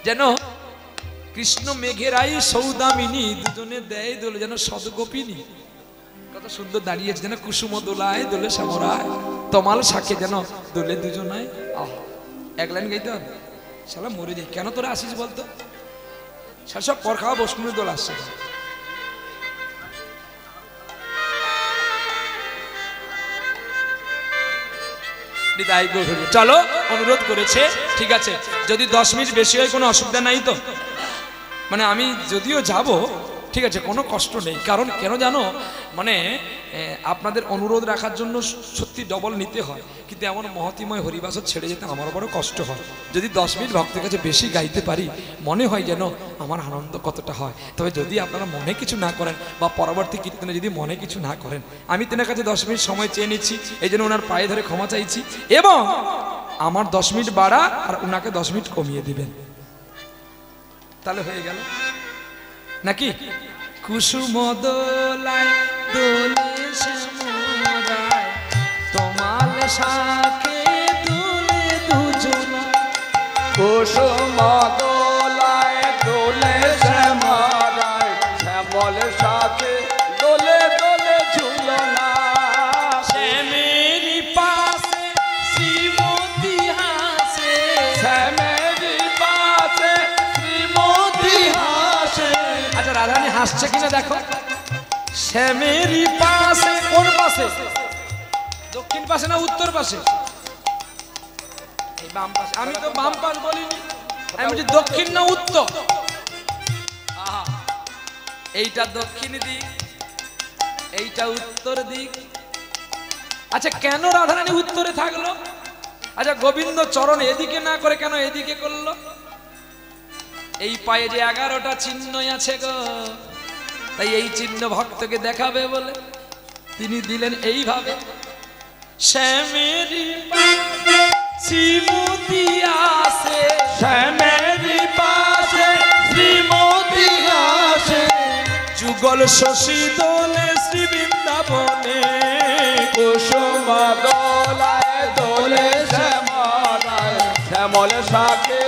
যেন কৃষ্ণ মেঘেরাই সৌদামিনী, দুজনে দেয় দোলে যেন সদগোপিনী। কত সুন্দর দাঁড়িয়েছে, যেন কুসুম দোলায় দোলে শ্যামরায়, তমাল শাকে যেন দোলে দুজনায়। এক লাইন গাইতে হবে, শালা মরে যাই। কেন তোরা আসিস বলতো? সব পর খাওয়া বৈষ্ণবের দোল আসছে। চলো, অনুরোধ করেছে, ঠিক আছে। যদি 10 মিনিট বেশি হয় কোনো অসুবিধা নাই তো? মানে আমি যদিও যাব, ঠিক আছে, কোনো কষ্ট নেই। কারণ কেন জানো, মানে আপনাদের অনুরোধ রাখার জন্য সত্যি ডবল নিতে হয়, কিন্তু এমন মহতিময় হরিবাসর ছেড়ে যেতে আমার বড় কষ্ট হয়। যদি 10 মিনিট ভক্তের কাছে বেশি গাইতে পারি মনে হয় যেন আমার আনন্দ কতটা হয়। তবে যদি আপনারা মনে কিছু না করেন বা পরবর্তী কীর্তনে যদি মনে কিছু না করেন, আমি তেনার কাছে 10 মিনিট সময় চেয়ে নিচ্ছি, এই জন্য ওনার পায়ে ধরে ক্ষমা চাইছি, এবং আমার 10 মিনিট বাড়া আর ওনাকে 10 মিনিট কমিয়ে দিবেন, তাহলে হয়ে গেল নাকি? কুসুম দোলায় দোলে শ্যামরায়, তোমাল শাকে দোলে দুজনা। কুসুম দোলায় দোলে শ্যামরায়, শ্যামল শাকে দোলে দোলে ঝুলনা। শ্যামেরি পাশে শ্রীমতী হাসে, শ্যামেরি পাশে শ্রীমতী হাসে। আচ্ছা রাধারানী হাসছে কিনা দেখো। শ্যামেরি পাশে, কোন পাশে? দক্ষিণ পাশে না উত্তর পাশে? এই বাম পাশে। আমি তো বাম পাশ বলিনি, আমি বলছি দক্ষিণ না উত্তর। এইটা দক্ষিণ দিক, এইটা উত্তর দিক। আচ্ছা কেন রাধারানী উত্তরে থাকলো? আচ্ছা গোবিন্দ চরণ এদিকে না করে কেন এদিকে করলো? এই পায়ে যে 11টা চিহ্ন আছে গো, তাই এই চিহ্ন ভক্তকে দেখাবে বলে তিনি দিলেন এইভাবে। শ্যামেরি শ্রীমতী আসে, শ্যামেরি পাশে শ্রীমতী হাসে। যুগল শশী দোলে শ্রী বৃন্দাবনে, কুসুম দোলায় দোলে শ্যামরায়, শ্যামল শাকে